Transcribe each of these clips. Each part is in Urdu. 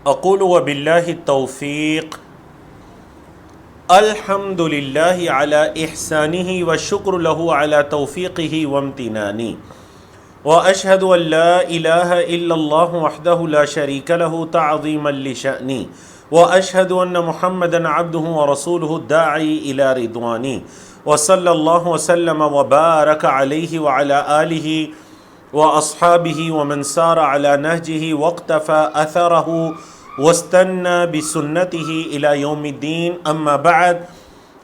اقول وباللہ التوفیق الحمد للہ علی احسانہ والشکر لہ علی توفیقہ وامتنانہ واشہد ان لا الہ الا اللہ وحدہ لا شریک لہ تعظیما لشأنہ واشہد ان محمدا عبدہ ورسولہ الداعی الی رضوانہ وصلی اللہ وسلم وبارک علیہ وعلی آلہ واصحابہ ومن سار علی نہجہ واقتفى اثرہ واستنى بسنته الى يوم الدين اما بعد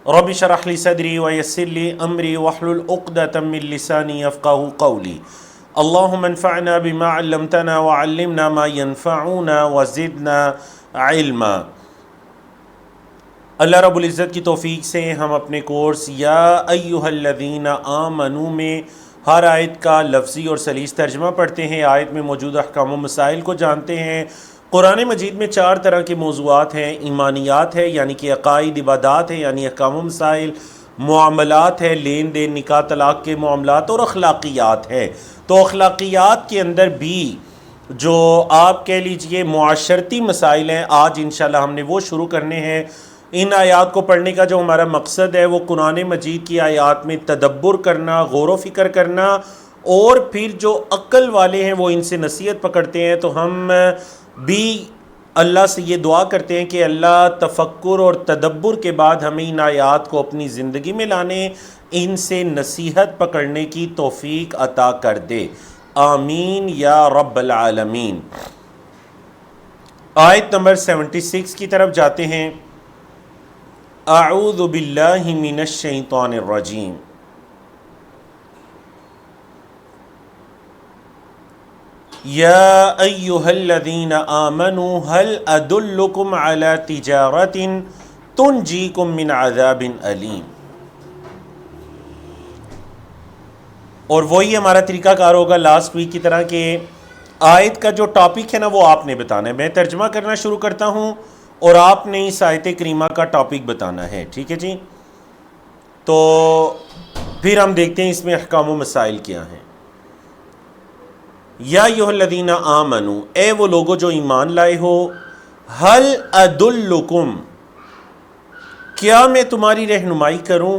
رب اشرح لي صدري ويسر لي امري واحلل عقدة من لساني يفقهوا قولي اللهم انفعنا بما علمتنا وعلمنا ما ينفعنا وزدنا علما۔ اللہ رب العزت کی توفیق سے ہم اپنے کورس یا ایھا الذین آمنوا میں ہر آیت کا لفظی اور سلیس ترجمہ پڑھتے ہیں، آیت میں موجود احکام و مسائل کو جانتے ہیں۔ قرآن مجید میں 4 طرح کے موضوعات ہیں، ایمانیات ہے یعنی کہ عقائد، عبادات ہے یعنی احکام و مسائل، معاملات ہے لین دین نکاح طلاق کے معاملات، اور اخلاقیات ہے۔ تو اخلاقیات کے اندر بھی جو آپ کہہ لیجئے معاشرتی مسائل ہیں، آج انشاءاللہ ہم نے وہ شروع کرنے ہیں۔ ان آیات کو پڑھنے کا جو ہمارا مقصد ہے وہ قرآن مجید کی آیات میں تدبر کرنا، غور و فکر کرنا، اور پھر جو عقل والے ہیں وہ ان سے نصیحت پکڑتے ہیں۔ تو ہم بھی اللہ سے یہ دعا کرتے ہیں کہ اللہ تفکر اور تدبر کے بعد ہمیں ان آیات کو اپنی زندگی میں لانے، ان سے نصیحت پکڑنے کی توفیق عطا کر دے، آمین یا رب العالمین۔ آیت نمبر 76 کی طرف جاتے ہیں۔ اعوذ باللہ من الشیطان الرجیم۔ یا ایھا الذین آمنوا هل ادلکم علی تجارۃ تنجیکم من عذاب علیم۔ اور وہی ہمارا طریقہ کار ہوگا لاسٹ ویک کی طرح کہ آیت کا جو ٹاپک ہے نا وہ آپ نے بتانا ہے۔ میں ترجمہ کرنا شروع کرتا ہوں اور آپ نے اس آیت کریمہ کا ٹاپک بتانا ہے، ٹھیک ہے جی؟ تو پھر ہم دیکھتے ہیں اس میں احکام و مسائل کیا ہیں۔ یا ایھا الذین آمنوا، اے وہ لوگو جو ایمان لائے ہو، ہل ادلکم، کیا میں تمہاری رہنمائی کروں؟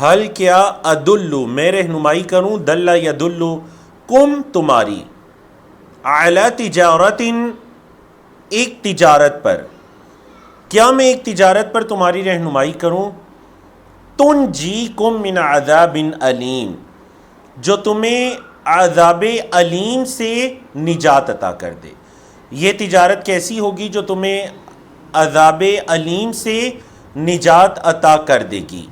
ہل کیا، ادلو میں رہنمائی کروں، دل یدل، کم تمہاری، علی تجارت ایک تجارت پر، کیا میں ایک تجارت پر تمہاری رہنمائی کروں؟ تنجیکم من عذاب علیم، جو تمہیں عذاب علیم سے نجات عطا کر دے۔ یہ تجارت کیسی ہوگی جو تمہیں عذاب علیم سے نجات عطا کر دے گی؟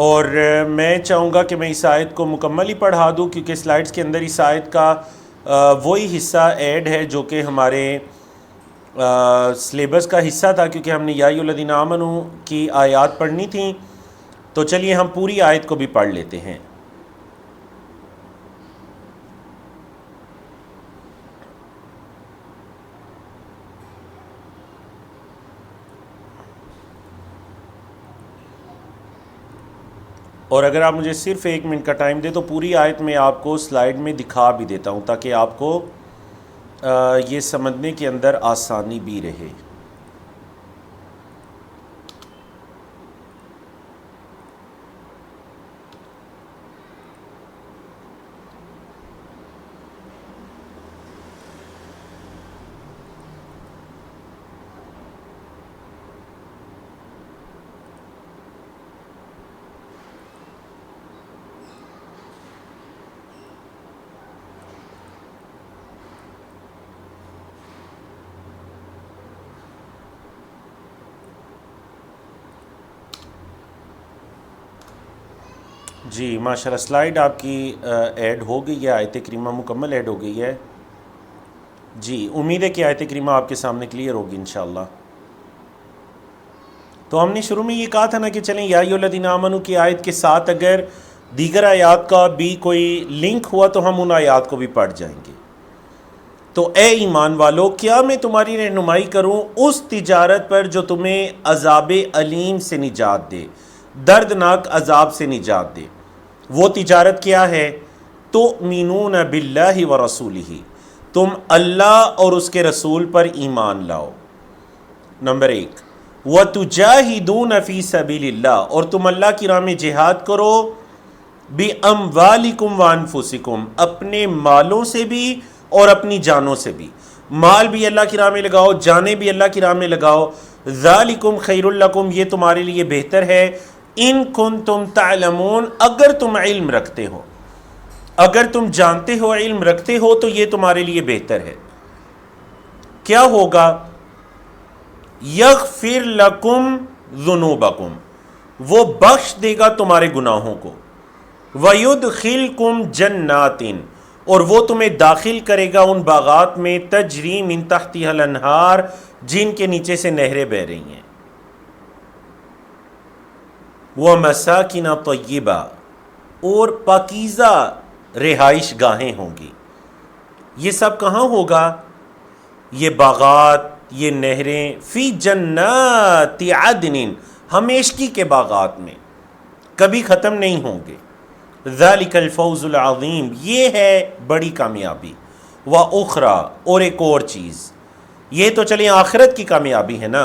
اور میں چاہوں گا کہ میں اس آیت کو مکمل ہی پڑھا دوں، کیونکہ سلائڈز کے اندر اس آیت کا وہی حصہ ایڈ ہے جو کہ ہمارے سلیبس کا حصہ تھا، کیونکہ ہم نے یا ایھا الذین آمنوا کی آیات پڑھنی تھیں۔ تو چلیے ہم پوری آیت کو بھی پڑھ لیتے ہیں۔ اور اگر آپ مجھے صرف 1 منٹ کا ٹائم دے تو پوری آیت میں آپ کو سلائیڈ میں دکھا بھی دیتا ہوں تاکہ آپ کو یہ سمجھنے کے اندر آسانی بھی رہے۔ جی ماشاءاللہ، سلائیڈ آپ کی ایڈ ہو گئی ہے، آیت کریمہ مکمل ایڈ ہو گئی ہے۔ جی امید ہے کہ آیت کریمہ آپ کے سامنے کلیئر ہوگی انشاءاللہ۔ تو ہم نے شروع میں یہ کہا تھا نا کہ چلیں یا ایھا الذین آمنوا کی آیت کے ساتھ اگر دیگر آیات کا بھی کوئی لنک ہوا تو ہم ان آیات کو بھی پڑھ جائیں گے۔ تو اے ایمان والو، کیا میں تمہاری رہنمائی کروں اس تجارت پر جو تمہیں عذاب علیم سے نجات دے، دردناک عذاب سے نجات دے۔ وہ تجارت کیا ہے؟ تؤمنون باللہ ورسولہ، تم اللہ اور اس کے رسول پر ایمان لاؤ. نمبر 1 وَتُجَاهِدُونَ فِي سَبِيلِ اللَّهِ، اور تم اللہ کی راہ میں جہاد کرو بِأَمْوَالِكُمْ وَأَنفُسِكُمْ، اپنے مالوں سے بھی اور اپنی جانوں سے بھی. مال بھی اللہ کی راہ میں لگاؤ، جانیں بھی اللہ کی راہ میں لگاؤ. ذَلِكُمْ خَيْرٌ لَكُمْ، یہ تمہارے لیے بہتر ہے. ان کنتم تعلمون، اگر تم علم رکھتے ہو، اگر تم جانتے ہو، علم رکھتے ہو تو یہ تمہارے لیے بہتر ہے. کیا ہوگا؟ یغفر لکم ذنوبکم، وہ بخش دے گا تمہارے گناہوں کو. وَيُدْخِلْكُمْ جَنَّاتٍ، اور وہ تمہیں داخل کرے گا ان باغات میں تجری من تحتها الانہار، جن کے نیچے سے نہریں بہہ رہی ہیں. وَمَسَاكِنَ طَيِّبَةً، اور پاکیزہ رہائش گاہیں ہوں گی. یہ سب کہاں ہوگا؟ یہ باغات، یہ نہریں فی جنات عدن، ہمیشگی کے باغات میں، کبھی ختم نہیں ہوں گے. ذالک الفوز العظیم، یہ ہے بڑی کامیابی. وَأُخْرَى، اور ایک اور چیز، یہ تو چلیں آخرت کی کامیابی ہے نا.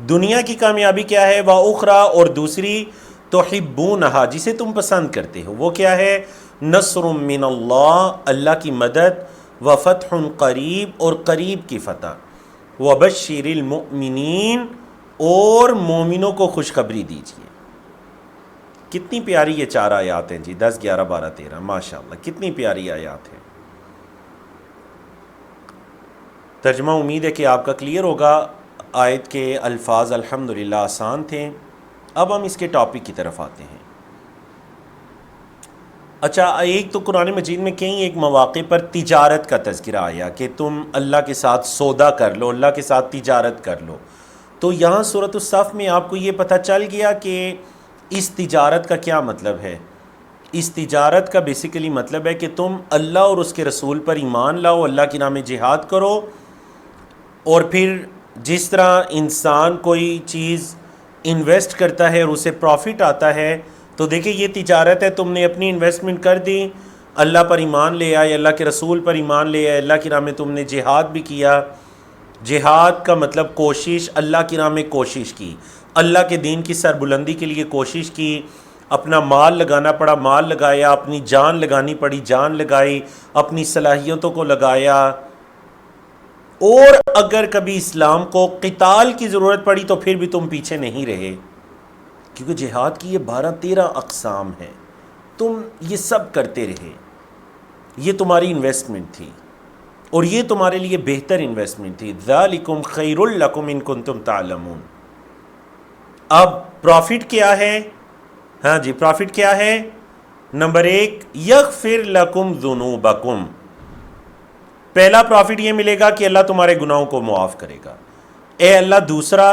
دنیا کی کامیابی کیا ہے؟ وَأُخْرَى، اور دوسری تحبونہا، جسے تم پسند کرتے ہو. وہ کیا ہے؟ نصر من اللہ، اللہ کی مدد. وفتح قریب، اور قریب کی فتح. وبشر المؤمنین، اور مومنوں کو خوشخبری دیجیے. کتنی پیاری یہ 4 آیات ہیں جی، 10 11 12 13، ماشاءاللہ کتنی پیاری آیات ہیں. ترجمہ امید ہے کہ آپ کا کلیئر ہوگا. آیت کے الفاظ الحمدللہ آسان تھے. اب ہم اس کے ٹاپک کی طرف آتے ہیں. اچھا، ایک تو قرآن مجید میں کئی ایک مواقع پر تجارت کا تذکرہ آیا کہ تم اللہ کے ساتھ سودا کر لو، اللہ کے ساتھ تجارت کر لو. تو یہاں سورۃ الصف میں آپ کو یہ پتہ چل گیا کہ اس تجارت کا کیا مطلب ہے. اس تجارت کا بیسیکلی مطلب ہے کہ تم اللہ اور اس کے رسول پر ایمان لاؤ، اللہ کی راہ میں جہاد کرو، اور پھر جس طرح انسان کوئی چیز انویسٹ کرتا ہے اور اسے پروفٹ آتا ہے، تو دیکھیں یہ تجارت ہے. تم نے اپنی انویسٹمنٹ کر دی، اللہ پر ایمان لے آئے، اللہ کے رسول پر ایمان لے آئے، اللہ کی راہ میں تم نے جہاد بھی کیا. جہاد کا مطلب کوشش، اللہ کی راہ میں کوشش کی، اللہ کے دین کی سربلندی کے لیے کوشش کی. اپنا مال لگانا پڑا، مال لگایا، اپنی جان لگانی پڑی، جان لگائی، اپنی صلاحیتوں کو لگایا. اور اگر کبھی اسلام کو قتال کی ضرورت پڑی تو پھر بھی تم پیچھے نہیں رہے، کیونکہ جہاد کی یہ 12-13 اقسام ہیں. تم یہ سب کرتے رہے. یہ تمہاری انویسٹمنٹ تھی، اور یہ تمہارے لیے بہتر انویسٹمنٹ تھی. ذالکم خیر لکم ان کنتم تعلمون. اب پروفٹ کیا ہے؟ ہاں جی، پروفٹ کیا ہے؟ نمبر 1 یغفر لکم ذنوبکم. پہلا پروفٹ یہ ملے گا کہ اللہ تمہارے گناہوں کو معاف کرے گا، اے اللہ. دوسرا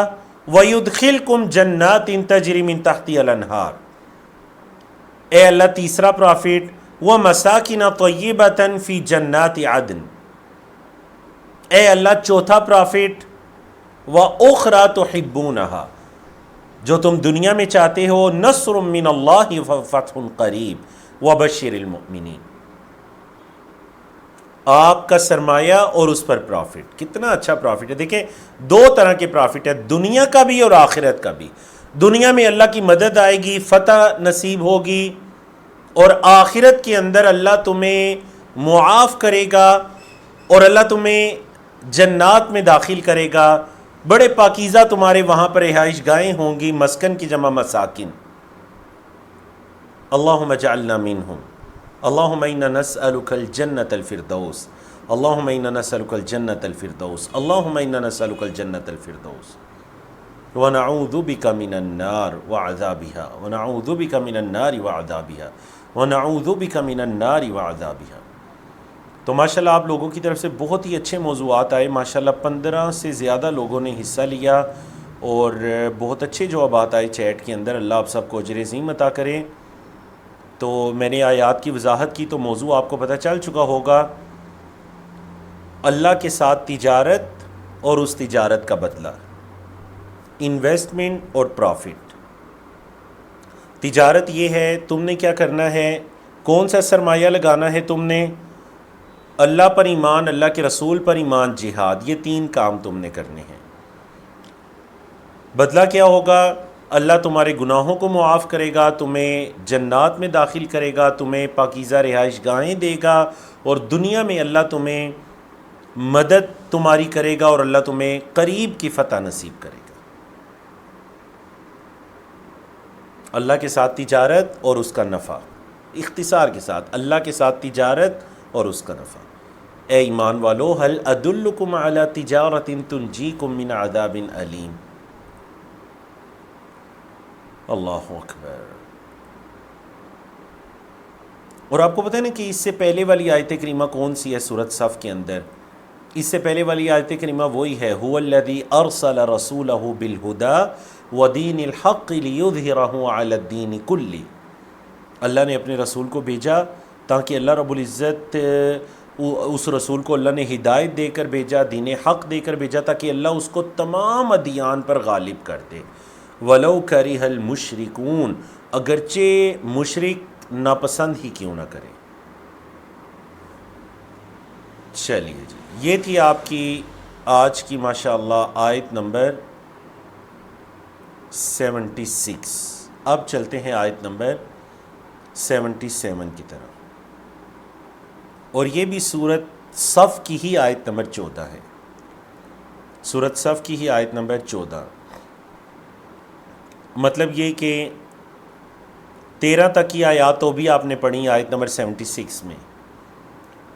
وَيُدْخِلْكُمْ جَنَّاتٍ تَجْرِي مِن تَحْتِهَا الْأَنْهَارُ، اے اللہ. تیسرا پروفٹ وَمَسَاكِنَ طَيِّبَةً فِي جَنَّاتِ عَدْنٍ، اے اللہ. چوتھا پروفٹ وَأُخْرَى تُحِبُّونَهَا، جو تم دنیا میں چاہتے ہو. نصر من اللہ وفتح قریب وبشر المؤمنین. آپ کا سرمایہ اور اس پر پروفٹ، کتنا اچھا پروفٹ ہے. دیکھیں 2 طرح کے پروفٹ ہے، دنیا کا بھی اور آخرت کا بھی. دنیا میں اللہ کی مدد آئے گی، فتح نصیب ہوگی، اور آخرت کے اندر اللہ تمہیں معاف کرے گا، اور اللہ تمہیں جنات میں داخل کرے گا. بڑے پاکیزہ تمہارے وہاں پر رہائش گاہیں ہوں گی. مسکن کی جمع مساکن. اللہم اجعلنا منہم. اللہم انا نسألک الجنة الفردوس. اللہم انا نسألک الجنة الفردوس. اللہم انا نسألک الجنة الفردوس. ونعوذ بک من النار وعذابها. ونعوذ بک من النار وعذابها. ونعوذ بک من النار وعذابها. تو ماشاءاللہ آپ لوگوں کی طرف سے بہت ہی اچھے موضوعات آئے. ماشاءاللہ 15 سے زیادہ لوگوں نے حصہ لیا، اور بہت اچھے جوابات آئے چیٹ کے اندر. اللہ آپ سب کو اجر عظیم عطا کریں. تو میں نے آیات کی وضاحت کی، تو موضوع آپ کو پتہ چل چکا ہوگا. اللہ کے ساتھ تجارت اور اس تجارت کا بدلہ، انویسٹمنٹ اور پروفٹ. تجارت یہ ہے، تم نے کیا کرنا ہے، کون سا سرمایہ لگانا ہے تم نے. اللہ پر ایمان، اللہ کے رسول پر ایمان، جہاد، یہ 3 کام تم نے کرنے ہیں۔ بدلہ کیا ہوگا؟ اللہ تمہارے گناہوں کو معاف کرے گا، تمہیں جنات میں داخل کرے گا، تمہیں پاکیزہ رہائش گاہیں دے گا، اور دنیا میں اللہ تمہیں مدد تمہاری کرے گا، اور اللہ تمہیں قریب کی فتح نصیب کرے گا۔ اللہ کے ساتھ تجارت اور اس کا نفع، اختصار کے ساتھ اللہ کے ساتھ تجارت اور اس کا نفع۔ اے ایمان والو، هل ادلکم علی تجارت تنجیکم من عذاب علیم۔ اللہ اکبر۔ اور آپ کو پتہ ہے نا کہ اس سے پہلے والی آیت کریمہ کون سی ہے سورۃ صف کے اندر؟ اس سے پہلے والی آیت کریمہ وہی ہے، هو الذی ارسل رسولہ بالہدی ودین الحق لیظہرہ علی الدین کلہ۔ اللہ نے اپنے رسول کو بھیجا تاکہ اللہ رب العزت اس رسول کو اللہ نے ہدایت دے کر بھیجا، دین حق دے کر بھیجا، تاکہ اللہ اس کو تمام ادیان پر غالب کر دے۔ وَلَوْ كَرِهَ الْمُشْرِكُونَ، اگرچہ مشرک ناپسند ہی کیوں نہ کرے۔ چلیے جی، یہ تھی آپ کی آج کی ماشاءاللہ آیت نمبر 76۔ اب چلتے ہیں آیت نمبر 77 کی طرف، اور یہ بھی سورۃ صف کی ہی آیت نمبر 14 ہے۔ سورۃ صف کی ہی آیت نمبر 14، مطلب یہ کہ 13 تک کی آیات تو بھی آپ نے پڑھی آیت نمبر 76 میں،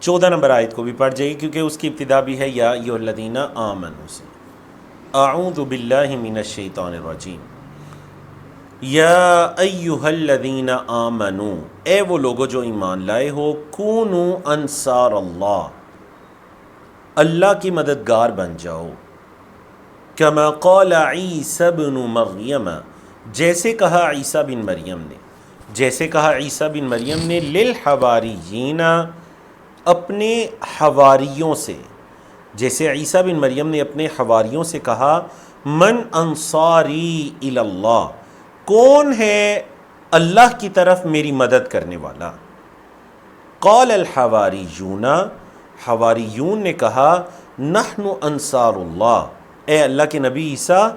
14 نمبر آیت کو بھی پڑھ جائیے، کیونکہ اس کی ابتدا بھی ہے یا ایھا الذین آمنوا سے۔ اعوذ باللہ من الشیطان الرجیم۔ یا ایھا الذین آمنوا، اے وہ لوگو جو ایمان لائے ہو، کونوا انصار اللہ، اللہ کی مددگار بن جاؤ، کما قال عیسی بن مریم، جیسے کہا عیسیٰ بن مریم نے، جیسے کہا عیسیٰ بن مریم نے، للحواریین، اپنے حواریوں سے، جیسے عیسیٰ بن مریم نے اپنے حواریوں سے کہا، من انصاری الی اللہ، کون ہے اللہ کی طرف میری مدد کرنے والا؟ قال الحواریون، حواریون نے کہا، نحن انصار اللہ، اے اللہ کے نبی عیسیٰ،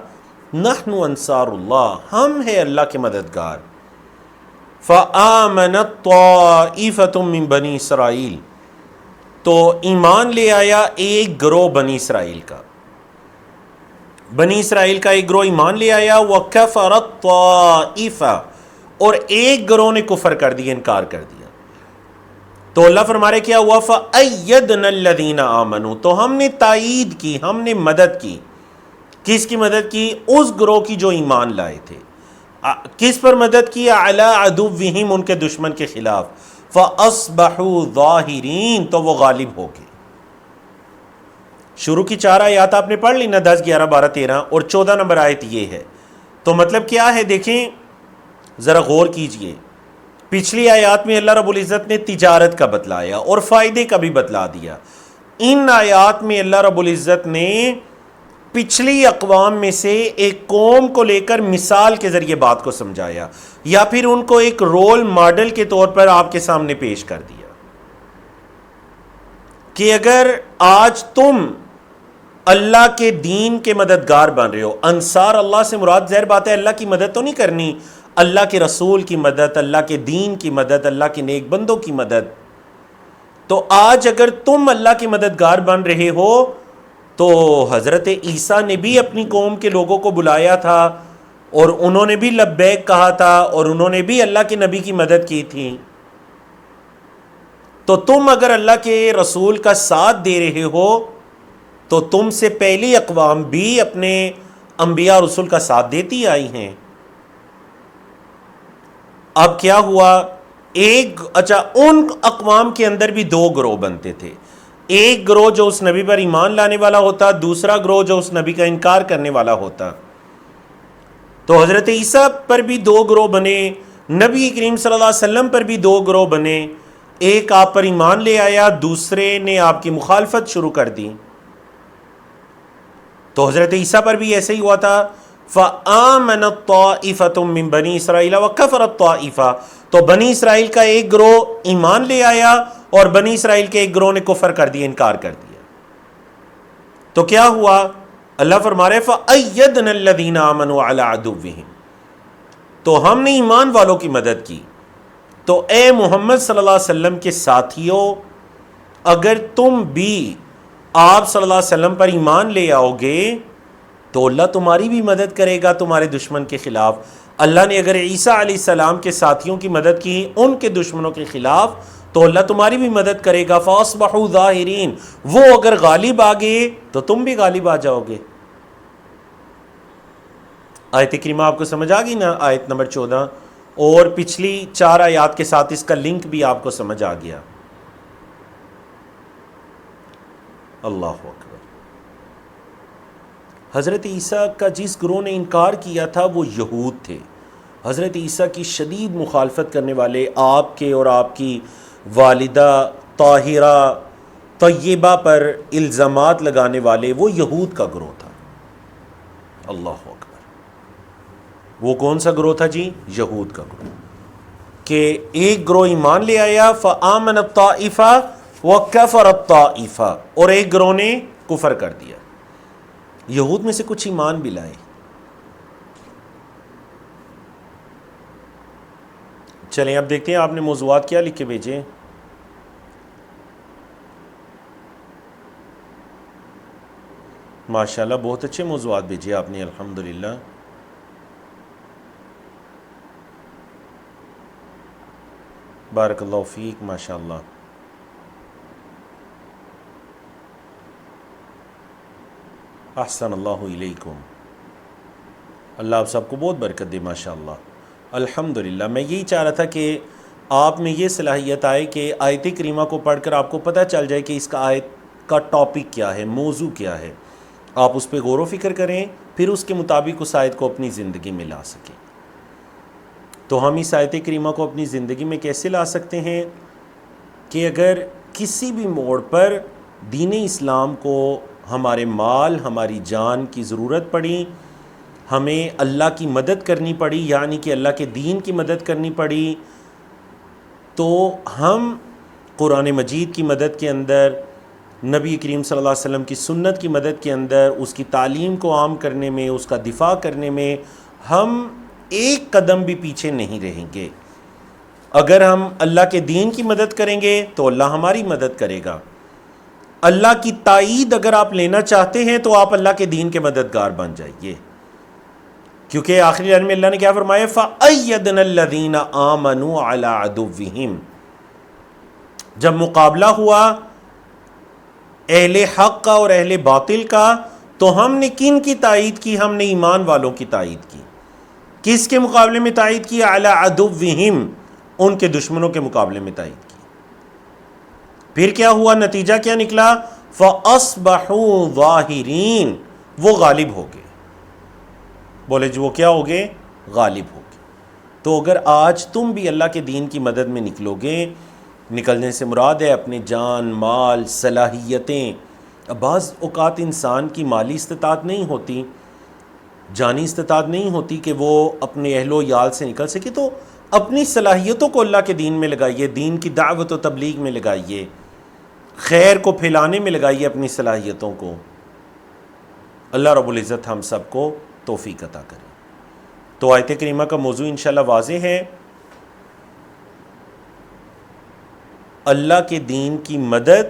نحن انصار اللہ، ہم ہیں اللہ کے مددگار۔ فآمنت طائفۃ من بنی اسرائیل، تو ایمان لے آیا ایک گروہ بنی اسرائیل کا، بنی اسرائیل کا ایک گروہ ایمان لے آیا، وکفرت طائفہ، اور ایک گروہ نے کفر کر دیا، انکار کر دیا۔ تو اللہ فرما رہے کیا ہوا؟ فأیدنا الذین آمنوا، تو ہم نے تائید کی، ہم نے مدد کی، کس کی مدد کی؟ اس گروہ کی جو ایمان لائے تھے۔ کس پر مدد کی؟ علی عدوہم، ان کے دشمن کے خلاف۔ فاصبحوا ظاہرین، تو وہ غالب ہو گئے۔ شروع کی 4 آیات آپ نے پڑھ لی نا، 10 11 12 13، اور 14 نمبر آیت یہ ہے۔ تو مطلب کیا ہے دیکھیں، ذرا غور کیجئے۔ پچھلی آیات میں اللہ رب العزت نے تجارت کا بتلایا اور فائدے کا بھی بتلا دیا۔ ان آیات میں اللہ رب العزت نے پچھلی اقوام میں سے ایک قوم کو لے کر مثال کے ذریعے بات کو سمجھایا، یا پھر ان کو ایک رول ماڈل کے طور پر آپ کے سامنے پیش کر دیا کہ اگر آج تم اللہ کے دین کے مددگار بن رہے ہو، انصار اللہ سے مراد ظاہر بات ہے اللہ کی مدد تو نہیں کرنی، اللہ کے رسول کی مدد، اللہ کے دین کی مدد، اللہ کے نیک بندوں کی مدد۔ تو آج اگر تم اللہ کے مددگار بن رہے ہو، تو حضرت عیسیٰ نے بھی اپنی قوم کے لوگوں کو بلایا تھا، اور انہوں نے بھی لبیک کہا تھا، اور انہوں نے بھی اللہ کے نبی کی مدد کی تھی۔ تو تم اگر اللہ کے رسول کا ساتھ دے رہے ہو، تو تم سے پہلی اقوام بھی اپنے انبیاء رسول کا ساتھ دیتی آئی ہیں۔ اب کیا ہوا؟ ان اقوام کے اندر بھی 2 گروہ بنتے تھے، ایک گروہ جو اس نبی پر ایمان لانے والا ہوتا، دوسرا گروہ جو اس نبی کا انکار کرنے والا ہوتا۔ تو حضرت عیسیٰ پر بھی 2 گروہ بنے، نبی کریم صلی اللہ علیہ وسلم پر بھی 2 گروہ بنے، ایک آپ پر ایمان لے آیا، دوسرے نے آپ کی مخالفت شروع کر دی۔ تو حضرت عیسیٰ پر بھی ایسے ہی ہوا تھا، فآمنت طائفۃ من بنی اسرائیل وکفرت طائفہ، تو بنی اسرائیل کا ایک گروہ ایمان لے آیا اور بنی اسرائیل کے ایک گروہ نے کفر کر دیا، انکار کر دیا، تو کیا ہوا؟ اللہ فرما رہے فَأَيَّدْنَا الَّذِينَ آمَنُوا عَلَىٰ عَدُوِّهِمْ، تو ہم نے ایمان والوں کی مدد کی۔ تو اے محمد صلی اللہ علیہ وسلم کے ساتھیوں، اگر تم بھی آپ صلی اللہ علیہ وسلم پر ایمان لے آؤ گے تو اللہ تمہاری بھی مدد کرے گا تمہارے دشمن کے خلاف۔ اللہ نے اگر عیسیٰ علیہ السلام کے ساتھیوں کی مدد کی ان کے دشمنوں کے خلاف، تو اللہ تمہاری بھی مدد کرے گا۔ فَأَصْبَحُوا ظَاهِرِينَ، وہ اگر غالب آ گئے تو تم بھی غالب آ جاؤ گے۔ آیت کریمہ آپ کو سمجھ آ گئی نا؟ آیت نمبر 14 اور پچھلی 4 آیات کے ساتھ اس کا لنک بھی آپ کو سمجھ آ گیا۔ اللہ اکبر۔ حضرت عیسیٰ کا جس گروہ نے انکار کیا تھا وہ یہود تھے، حضرت عیسیٰ کی شدید مخالفت کرنے والے، آپ کے اور آپ کی والدہ طاہرہ طیبہ پر الزامات لگانے والے، وہ یہود کا گروہ تھا۔ اللہ اکبر۔ وہ کون سا گروہ تھا جی؟ یہود کا گروہ، کہ ایک گروہ ایمان لے آیا فآمنت طائفہ وکفرت طائفہ، اور ایک گروہ نے کفر کر دیا۔ یہود میں سے کچھ ایمان بھی لائے۔ چلیں اب دیکھتے ہیں آپ نے موضوعات کیا لکھ کے بھیجے۔ ماشاءاللہ بہت اچھے موضوعات بھیجے آپ نے، الحمدللہ۔ بارک اللہ فیک، ماشاءاللہ۔ احسن اللہ علیکم، اللہ آپ سب کو بہت برکت دے، ماشاءاللہ، الحمدللہ۔ میں یہی چاہ رہا تھا کہ آپ میں یہ صلاحیت آئے کہ آیت کریمہ کو پڑھ کر آپ کو پتہ چل جائے کہ اس کا آیت کا ٹاپک کیا ہے، موضوع کیا ہے، آپ اس پہ غور و فکر کریں، پھر اس کے مطابق اس آیت کو اپنی زندگی میں لا سکیں۔ تو ہم اس آیت کریمہ کو اپنی زندگی میں کیسے لا سکتے ہیں کہ اگر کسی بھی موڑ پر دین اسلام کو ہمارے مال، ہماری جان کی ضرورت پڑی، ہمیں اللہ کی مدد کرنی پڑی، یعنی کہ اللہ کے دین کی مدد کرنی پڑی، تو ہم قرآن مجید کی مدد کے اندر، نبی کریم صلی اللہ علیہ وسلم کی سنت کی مدد کے اندر، اس کی تعلیم کو عام کرنے میں، اس کا دفاع کرنے میں ہم ایک قدم بھی پیچھے نہیں رہیں گے۔ اگر ہم اللہ کے دین کی مدد کریں گے تو اللہ ہماری مدد کرے گا۔ اللہ کی تائید اگر آپ لینا چاہتے ہیں تو آپ اللہ کے دین کے مددگار بن جائیے، کیونکہ آخری لائن میں اللہ نے کیا فرمایا؟ فَأَيَّدْنَا الَّذِينَ آمَنُوا عَلَىٰ عَدُوِّهِمْ۔ جب مقابلہ ہوا اہل حق کا اور اہل باطل کا، تو ہم نے کن کی تائید کی؟ ہم نے ایمان والوں کی تائید کی۔ کس کے مقابلے میں تائید کی؟ عَلَىٰ عَدُوِّهِمْ، ان کے دشمنوں کے مقابلے میں تائید کی۔ پھر کیا ہوا؟ نتیجہ کیا نکلا؟ فَأَصْبَحُوا ظَاهِرِينَ، وہ غالب ہو گئے۔ بولے جو وہ کیا ہو گئے؟ غالب ہو گئے۔ تو اگر آج تم بھی اللہ کے دین کی مدد میں نکلو گے، نکلنے سے مراد ہے اپنے جان، مال، صلاحیتیں۔ بعض اوقات انسان کی مالی استطاعت نہیں ہوتی، جانی استطاعت نہیں ہوتی کہ وہ اپنے اہل و عیال سے نکل سکے، تو اپنی صلاحیتوں کو اللہ کے دین میں لگائیے، دین کی دعوت و تبلیغ میں لگائیے، خیر کو پھیلانے میں لگائیے اپنی صلاحیتوں کو۔ اللہ رب العزت ہم سب کو توفیق عطا کرے۔ تو آیت کریمہ کا موضوع انشاءاللہ واضح ہے، اللہ کے دین کی مدد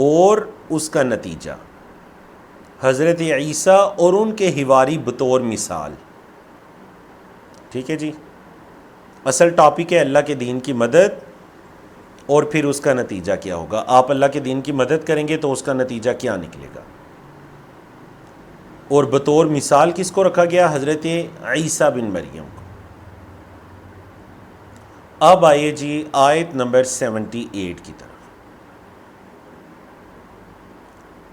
اور اس کا نتیجہ، حضرت عیسیٰ اور ان کے حواری بطور مثال۔ ٹھیک ہے جی، اصل ٹاپک ہے اللہ کے دین کی مدد اور پھر اس کا نتیجہ کیا ہوگا۔ آپ اللہ کے دین کی مدد کریں گے تو اس کا نتیجہ کیا نکلے گا، اور بطور مثال کس کو رکھا گیا؟ حضرت عیسیٰ بن مریم کو۔ اب آئیے جی آیت نمبر 78 کی طرف۔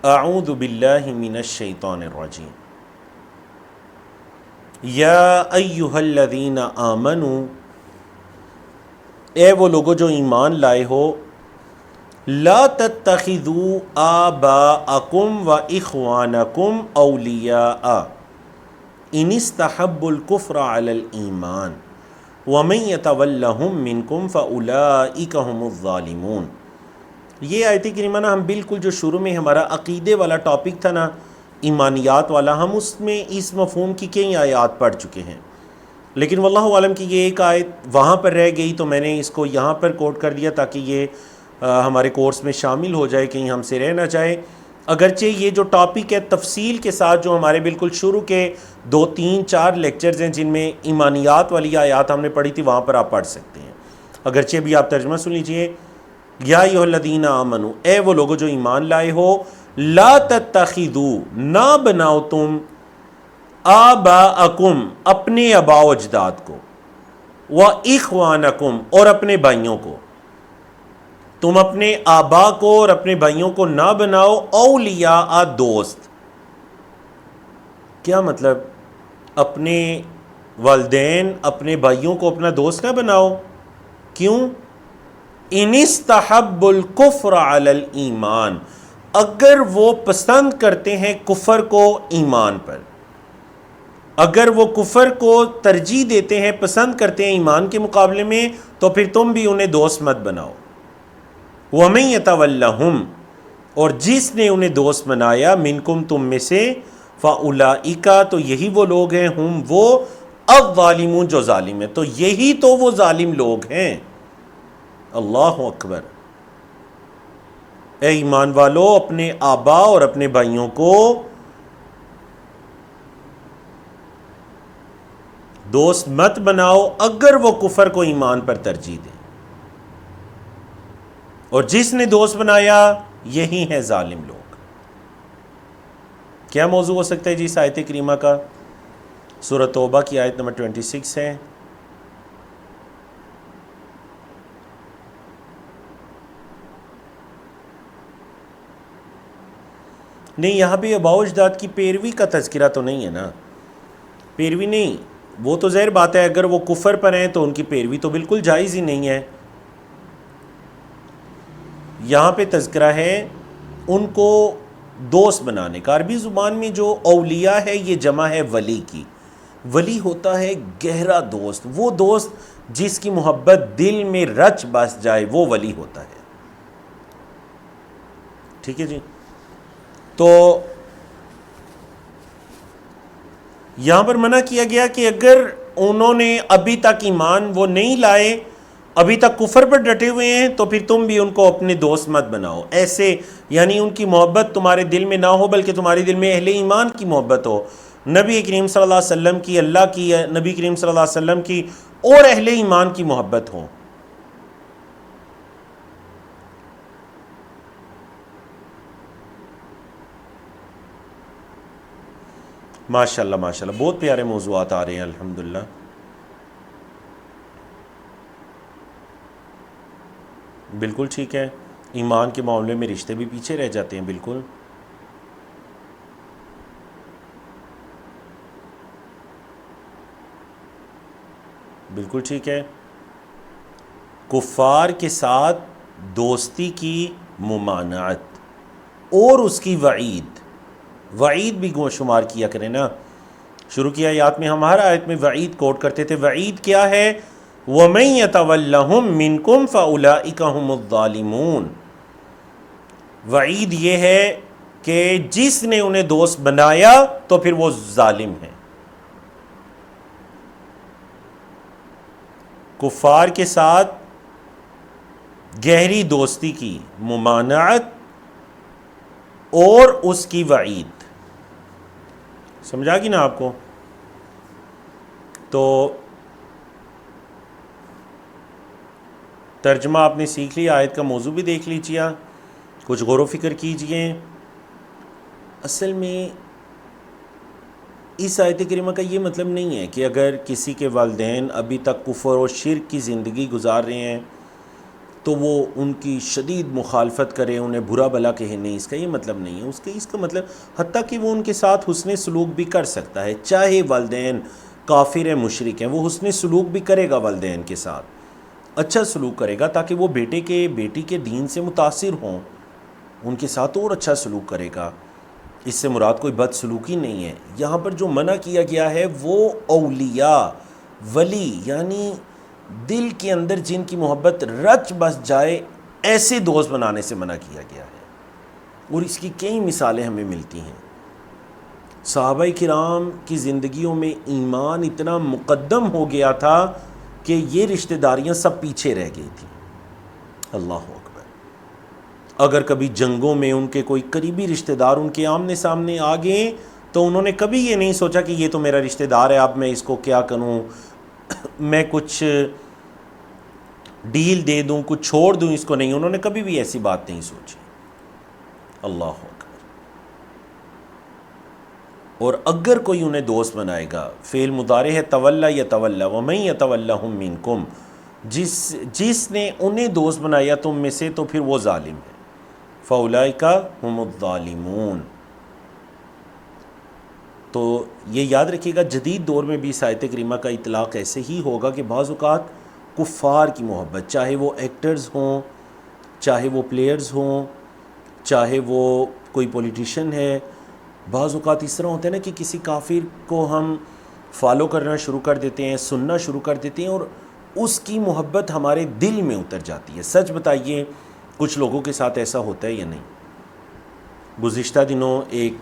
اعوذ باللہ من الشیطان الرجیم۔ یا ایہا الذین آمنوا، اے وہ لوگو جو ایمان لائے ہو، لا تتخذوا آباءکم و اخوانکم اولیاء ان استحبوا الکفر علی الایمان وَمَن يَتَوَلَّهُم مِّنكُمْ فَأُولَٰئِكَ هُمُ الظَّالِمُونَ۔ یہ آیت کریمہ نا ہم بالکل جو شروع میں ہمارا عقیدے والا ٹاپک تھا نا، ایمانیات والا، ہم اس میں اس مفہوم کی کئی آیات پڑھ چکے ہیں، لیکن واللہ عالم کی یہ ایک آیت وہاں پر رہ گئی تو میں نے اس کو یہاں پر کوٹ کر دیا تاکہ یہ ہمارے کورس میں شامل ہو جائے، کہیں ہم سے رہ نہ جائے۔ اگرچہ یہ جو ٹاپک ہے تفصیل کے ساتھ جو ہمارے بالکل شروع کے 2 3 4 لیکچرز ہیں جن میں ایمانیات والی آیات ہم نے پڑھی تھی، وہاں پر آپ پڑھ سکتے ہیں۔ اگرچہ بھی آپ ترجمہ سن لیجئے، یا ایھا الذین آمنو، اے وہ لوگو جو ایمان لائے ہو، لا تتخذوا، نہ بناؤ تم، آباءکم، اپنے آباء و اجداد کو، و اخوانکم، اور اپنے بھائیوں کو، تم اپنے آبا کو اور اپنے بھائیوں کو نہ بناؤ اولیاء، دوست۔ کیا مطلب؟ اپنے والدین، اپنے بھائیوں کو اپنا دوست نہ بناؤ، کیوں؟ ان استحب الکفر علی الایمان، اگر وہ پسند کرتے ہیں کفر کو ایمان پر، اگر وہ کفر کو ترجیح دیتے ہیں، پسند کرتے ہیں ایمان کے مقابلے میں، تو پھر تم بھی انہیں دوست مت بناؤ۔ وَمَن يَتَوَلَّهُم، اور جس نے انہیں دوست بنایا، منکم، تم میں سے، فَأُولَئِکَ، تو یہی وہ لوگ ہیں، ہم وہ، الظالمون، جو ظالم ہیں، تو یہی تو وہ ظالم لوگ ہیں۔ اللہ اکبر۔ اے ایمان والو، اپنے آبا اور اپنے بھائیوں کو دوست مت بناؤ اگر وہ کفر کو ایمان پر ترجیح دیں، اور جس نے دوست بنایا یہی ہے ظالم لوگ۔ کیا موضوع ہو سکتا ہے جی اس آیت کریمہ کا؟ سورہ توبہ کی آیت نمبر 26 ہے۔ نہیں، یہاں پہ آباء و اجداد کی پیروی کا تذکرہ تو نہیں ہے نا، پیروی نہیں، وہ تو ظاہر بات ہے اگر وہ کفر پر ہیں تو ان کی پیروی تو بالکل جائز ہی نہیں ہے۔ یہاں پہ تذکرہ ہے ان کو دوست بنانے کا۔ عربی زبان میں جو اولیاء ہے یہ جمع ہے ولی کی۔ ولی ہوتا ہے گہرا دوست، وہ دوست جس کی محبت دل میں رچ بس جائے، وہ ولی ہوتا ہے۔ ٹھیک ہے جی؟ تو یہاں پر منع کیا گیا کہ اگر انہوں نے ابھی تک ایمان وہ نہیں لائے، ابھی تک کفر پر ڈٹے ہوئے ہیں، تو پھر تم بھی ان کو اپنے دوست مت بناؤ۔ ایسے یعنی ان کی محبت تمہارے دل میں نہ ہو، بلکہ تمہارے دل میں اہل ایمان کی محبت ہو، نبی کریم صلی اللہ علیہ وسلم کی، اللہ کی، نبی کریم صلی اللہ علیہ وسلم کی، اور اہل ایمان کی محبت ہو۔ ماشاءاللہ ماشاءاللہ، بہت پیارے موضوعات آ رہے ہیں الحمدللہ۔ بالکل ٹھیک ہے، ایمان کے معاملے میں رشتے بھی پیچھے رہ جاتے ہیں، بالکل۔ بالکل ٹھیک ہے، کفار کے ساتھ دوستی کی ممانعت اور اس کی وعید بھی گو شمار کیا کریں نا۔ شروع کی آیات میں ہم ہر آیت میں وعید کوٹ کرتے تھے۔ وعید کیا ہے؟ وَمَن يَتَوَلَّهُم مِّنكُمْ فَأُولَئِكَ هُمُ الظَّالِمُونَ۔ وعید یہ ہے کہ جس نے انہیں دوست بنایا تو پھر وہ ظالم ہیں۔ کفار کے ساتھ گہری دوستی کی ممانعت اور اس کی وعید سمجھا گی نا آپ کو؟ تو ترجمہ آپ نے سیکھ لیا، آیت کا موضوع بھی دیکھ لیجیے، کچھ غور و فکر کیجئے۔ اصل میں اس آیت کریمہ کا یہ مطلب نہیں ہے کہ اگر کسی کے والدین ابھی تک کفر و شرک کی زندگی گزار رہے ہیں تو وہ ان کی شدید مخالفت کرے، انہیں برا بھلا کہے، نہیں، اس کا یہ مطلب نہیں ہے۔ اس کا مطلب حتیٰ کہ وہ ان کے ساتھ حسن سلوک بھی کر سکتا ہے، چاہے والدین کافر ہیں، مشرک ہیں، وہ حسن سلوک بھی کرے گا، والدین کے ساتھ اچھا سلوک کرے گا تاکہ وہ بیٹی کے دین سے متاثر ہوں، ان کے ساتھ اور اچھا سلوک کرے گا۔ اس سے مراد کوئی بد سلوکی نہیں ہے۔ یہاں پر جو منع کیا گیا ہے وہ اولیاء، ولی، یعنی دل کے اندر جن کی محبت رچ بس جائے ایسے دوست بنانے سے منع کیا گیا ہے، اور اس کی کئی مثالیں ہمیں ملتی ہیں۔ صحابہ کرام کی زندگیوں میں ایمان اتنا مقدم ہو گیا تھا کہ یہ رشتہ داریاں سب پیچھے رہ گئی تھیں۔ اللہ اکبر۔ اگر کبھی جنگوں میں ان کے کوئی قریبی رشتہ دار ان کے آمنے سامنے آ گئے تو انہوں نے کبھی یہ نہیں سوچا کہ یہ تو میرا رشتہ دار ہے، اب میں اس کو کیا کروں، میں کچھ ڈیل دے دوں، کچھ چھوڑ دوں اس کو، نہیں، انہوں نے کبھی بھی ایسی بات نہیں سوچی۔ اللہ اکبر۔ اور اگر کوئی انہیں دوست بنائے گا، فعل مضارع ہے تولی یتولی، ومن یتولہم منکم، جس نے انہیں دوست بنایا تم میں سے تو پھر وہ ظالم ہے، فاولئک ھم الظالمون۔ تو یہ یاد رکھیے گا، جدید دور میں بھی اس آیت کریمہ کا اطلاق ایسے ہی ہوگا کہ بعض اوقات کفار کی محبت، چاہے وہ ایکٹرز ہوں، چاہے وہ پلیئرز ہوں، چاہے وہ کوئی پولیٹیشین ہے، بعض اوقات اس طرح ہوتا ہے نا کہ کسی کافر کو ہم فالو کرنا شروع کر دیتے ہیں، سننا شروع کر دیتے ہیں، اور اس کی محبت ہمارے دل میں اتر جاتی ہے۔ سچ بتائیے کچھ لوگوں کے ساتھ ایسا ہوتا ہے یا نہیں؟ گزشتہ دنوں ایک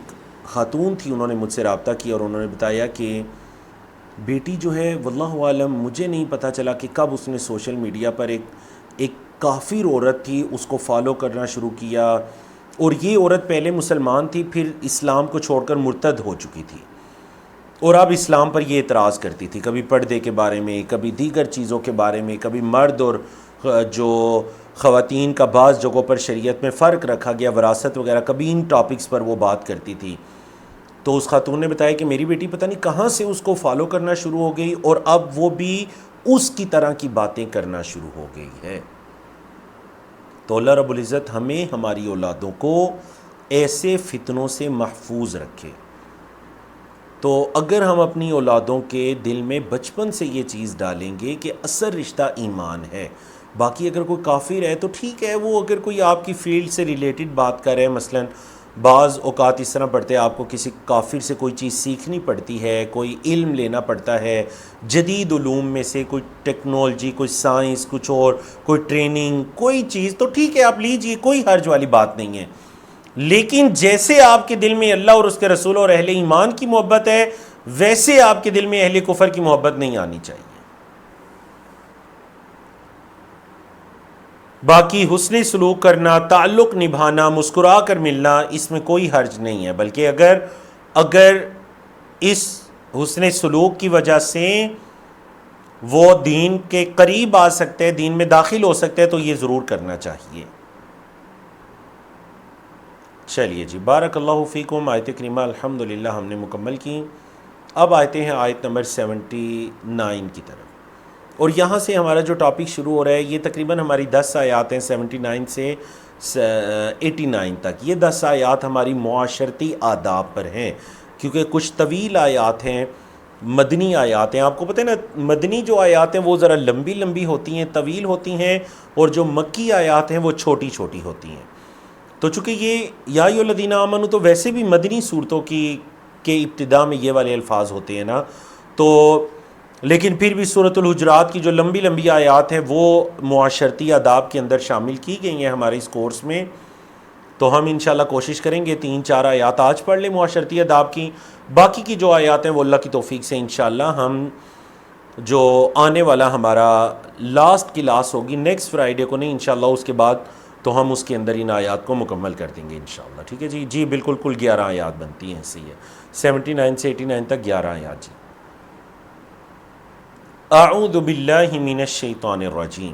خاتون تھی، انہوں نے مجھ سے رابطہ کیا اور انہوں نے بتایا کہ بیٹی جو ہے واللہ عالم، مجھے نہیں پتہ چلا کہ کب اس نے سوشل میڈیا پر ایک کافر عورت تھی اس کو فالو کرنا شروع کیا، اور یہ عورت پہلے مسلمان تھی، پھر اسلام کو چھوڑ کر مرتد ہو چکی تھی، اور اب اسلام پر یہ اعتراض کرتی تھی، کبھی پردے کے بارے میں، کبھی دیگر چیزوں کے بارے میں، کبھی مرد اور جو خواتین کا بعض جگہوں پر شریعت میں فرق رکھا گیا، وراثت وغیرہ، کبھی ان ٹاپکس پر وہ بات کرتی تھی۔ تو اس خاتون نے بتایا کہ میری بیٹی پتہ نہیں کہاں سے اس کو فالو کرنا شروع ہو گئی، اور اب وہ بھی اس کی طرح کی باتیں کرنا شروع ہو گئی ہے۔ تو اللہ رب العزت ہمیں، ہماری اولادوں کو ایسے فتنوں سے محفوظ رکھے۔ تو اگر ہم اپنی اولادوں کے دل میں بچپن سے یہ چیز ڈالیں گے کہ اصل رشتہ ایمان ہے، باقی اگر کوئی کافر ہے تو ٹھیک ہے، وہ اگر کوئی آپ کی فیلڈ سے ریلیٹڈ بات کر رہے ہیں، مثلا بعض اوقات اس طرح پڑتے ہیں، آپ کو کسی کافر سے کوئی چیز سیکھنی پڑتی ہے، کوئی علم لینا پڑتا ہے، جدید علوم میں سے کوئی ٹیکنالوجی، کوئی سائنس، کچھ اور، کوئی ٹریننگ، کوئی چیز، تو ٹھیک ہے آپ لیجئے، کوئی حرج والی بات نہیں ہے۔ لیکن جیسے آپ کے دل میں اللہ اور اس کے رسول اور اہل ایمان کی محبت ہے، ویسے آپ کے دل میں اہل کفر کی محبت نہیں آنی چاہیے۔ باقی حسن سلوک کرنا، تعلق نبھانا، مسکرا کر ملنا، اس میں کوئی حرج نہیں ہے، بلکہ اگر اس حسن سلوک کی وجہ سے وہ دین کے قریب آ سکتے ہیں، دین میں داخل ہو سکتے ہیں، تو یہ ضرور کرنا چاہیے۔ چلیے جی، بارک اللہ فیکم۔ آیت کریمہ الحمدللہ ہم نے مکمل کی۔ اب آتے ہیں آیت نمبر 79 کی طرف، اور یہاں سے ہمارا جو ٹاپک شروع ہو رہا ہے، یہ تقریباً ہماری 10 آیات ہیں، 79 سے 89 تک۔ یہ 10 آیات ہماری معاشرتی آداب پر ہیں، کیونکہ کچھ طویل آیات ہیں، مدنی آیات ہیں۔ آپ کو پتہ ہے نا، مدنی جو آیات ہیں وہ ذرا لمبی لمبی ہوتی ہیں، طویل ہوتی ہیں، اور جو مکی آیات ہیں وہ چھوٹی چھوٹی ہوتی ہیں۔ تو چونکہ یہ یا ایھا الذین آمنوا تو ویسے بھی مدنی صورتوں کے ابتدا میں یہ والے الفاظ ہوتے ہیں نا، تو لیکن پھر بھی سورۃ الحجرات کی جو لمبی لمبی آیات ہیں وہ معاشرتی آداب کے اندر شامل کی گئی ہیں ہمارے اس کورس میں۔ تو ہم انشاءاللہ کوشش کریں گے 3-4 آیات آج پڑھ لیں معاشرتی آداب کی، باقی کی جو آیات ہیں وہ اللہ کی توفیق سے انشاءاللہ ہم جو آنے والا ہمارا لاسٹ کلاس ہوگی نیکسٹ فرائیڈے کو، نہیں انشاءاللہ اس کے بعد، تو ہم اس کے اندر ان آیات کو مکمل کر دیں گے انشاءاللہ۔ ٹھیک ہے جی؟ جی بالکل، کل 11 آیات بنتی ہیں، صحیح ہے، 79 سے 89 تک 11 آیات۔ جی اعوذ باللہ من الشیطان الرجیم،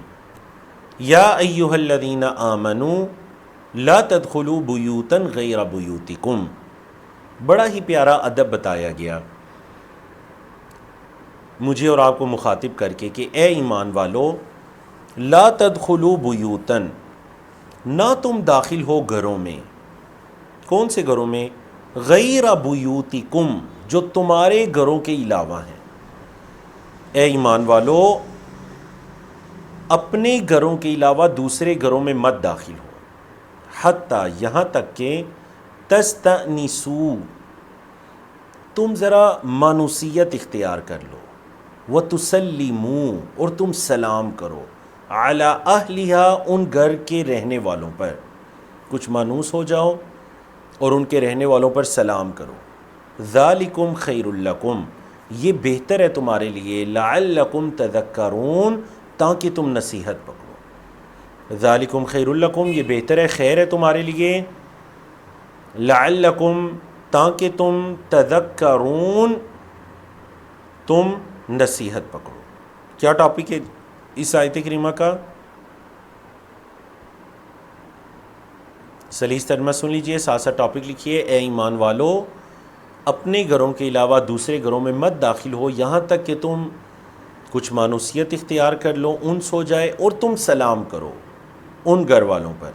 یا ایھا الذین آمنوا لا تدخلوا بیوتا غیر بیوتکم۔ بڑا ہی پیارا ادب بتایا گیا مجھے اور آپ کو مخاطب کر کے کہ اے ایمان والو، لا تدخلوا بیوتا، نہ تم داخل ہو گھروں میں۔ کون سے گھروں میں؟ غیر بیوتکم، جو تمہارے گھروں کے علاوہ ہیں۔ اے ایمان والو، اپنے گھروں کے علاوہ دوسرے گھروں میں مت داخل ہو، حتیٰ یہاں تک کہ تستأنسوا، تم ذرا مانوسیت اختیار کر لو، وَتُسَلِّمُوا اور تم سلام کرو علی اہلہا ان گھر کے رہنے والوں پر، کچھ مانوس ہو جاؤ اور ان کے رہنے والوں پر سلام کرو۔ ذالکم خیر لکم یہ بہتر ہے تمہارے لیے، لعلکم تذکرون تاکہ تم نصیحت پکڑو۔ ذالکم خیر لکم یہ بہتر ہے، خیر ہے تمہارے لیے، لعلکم تاکہ تم تذکرون تم نصیحت پکڑو۔ کیا ٹاپک ہے اس آیت کریمہ کا؟ سلیس ترجمہ سن لیجئے، ساتھ ساتھ ٹاپک لکھیے، اے ایمان والو اپنے گھروں کے علاوہ دوسرے گھروں میں مت داخل ہو یہاں تک کہ تم کچھ مانوسیت اختیار کر لو، انس ہو جائے، اور تم سلام کرو ان گھر والوں پر،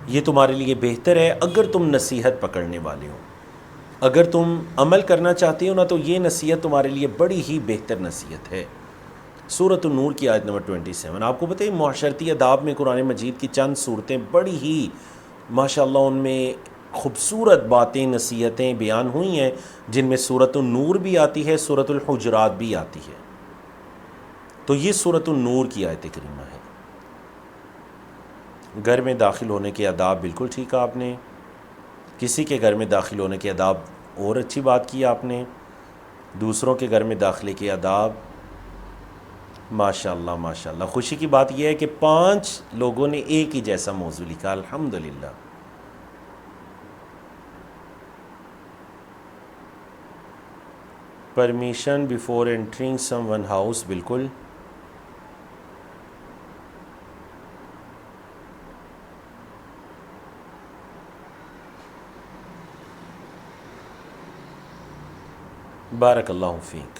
یہ تمہارے لیے بہتر ہے اگر تم نصیحت پکڑنے والے ہو۔ اگر تم عمل کرنا چاہتے ہو نا تو یہ نصیحت تمہارے لیے بڑی ہی بہتر نصیحت ہے۔ سورۃ النور کی آیت نمبر 27۔ آپ کو پتہ ہے معاشرتی آداب میں قرآن مجید کی چند صورتیں بڑی ہی ماشاءاللہ ان میں خوبصورت باتیں، نصیحتیں بیان ہوئی ہیں، جن میں سورۃ النور بھی آتی ہے، سورۃ الحجرات بھی آتی ہے۔ تو یہ سورۃ النور کی آیت کریمہ ہے۔ گھر میں داخل ہونے کے آداب بالکل ٹھیک کہا آپ نے، کسی کے گھر میں داخل ہونے کے آداب اور اچھی بات کی آپ نے، دوسروں کے گھر میں داخلے کے آداب ماشاءاللہ ماشاءاللہ۔ خوشی کی بات یہ ہے کہ 5 لوگوں نے ایک ہی جیسا موضوع لکھا، الحمدللہ۔ Permission before entering some one house, بالکل۔ بارک اللہ فیک،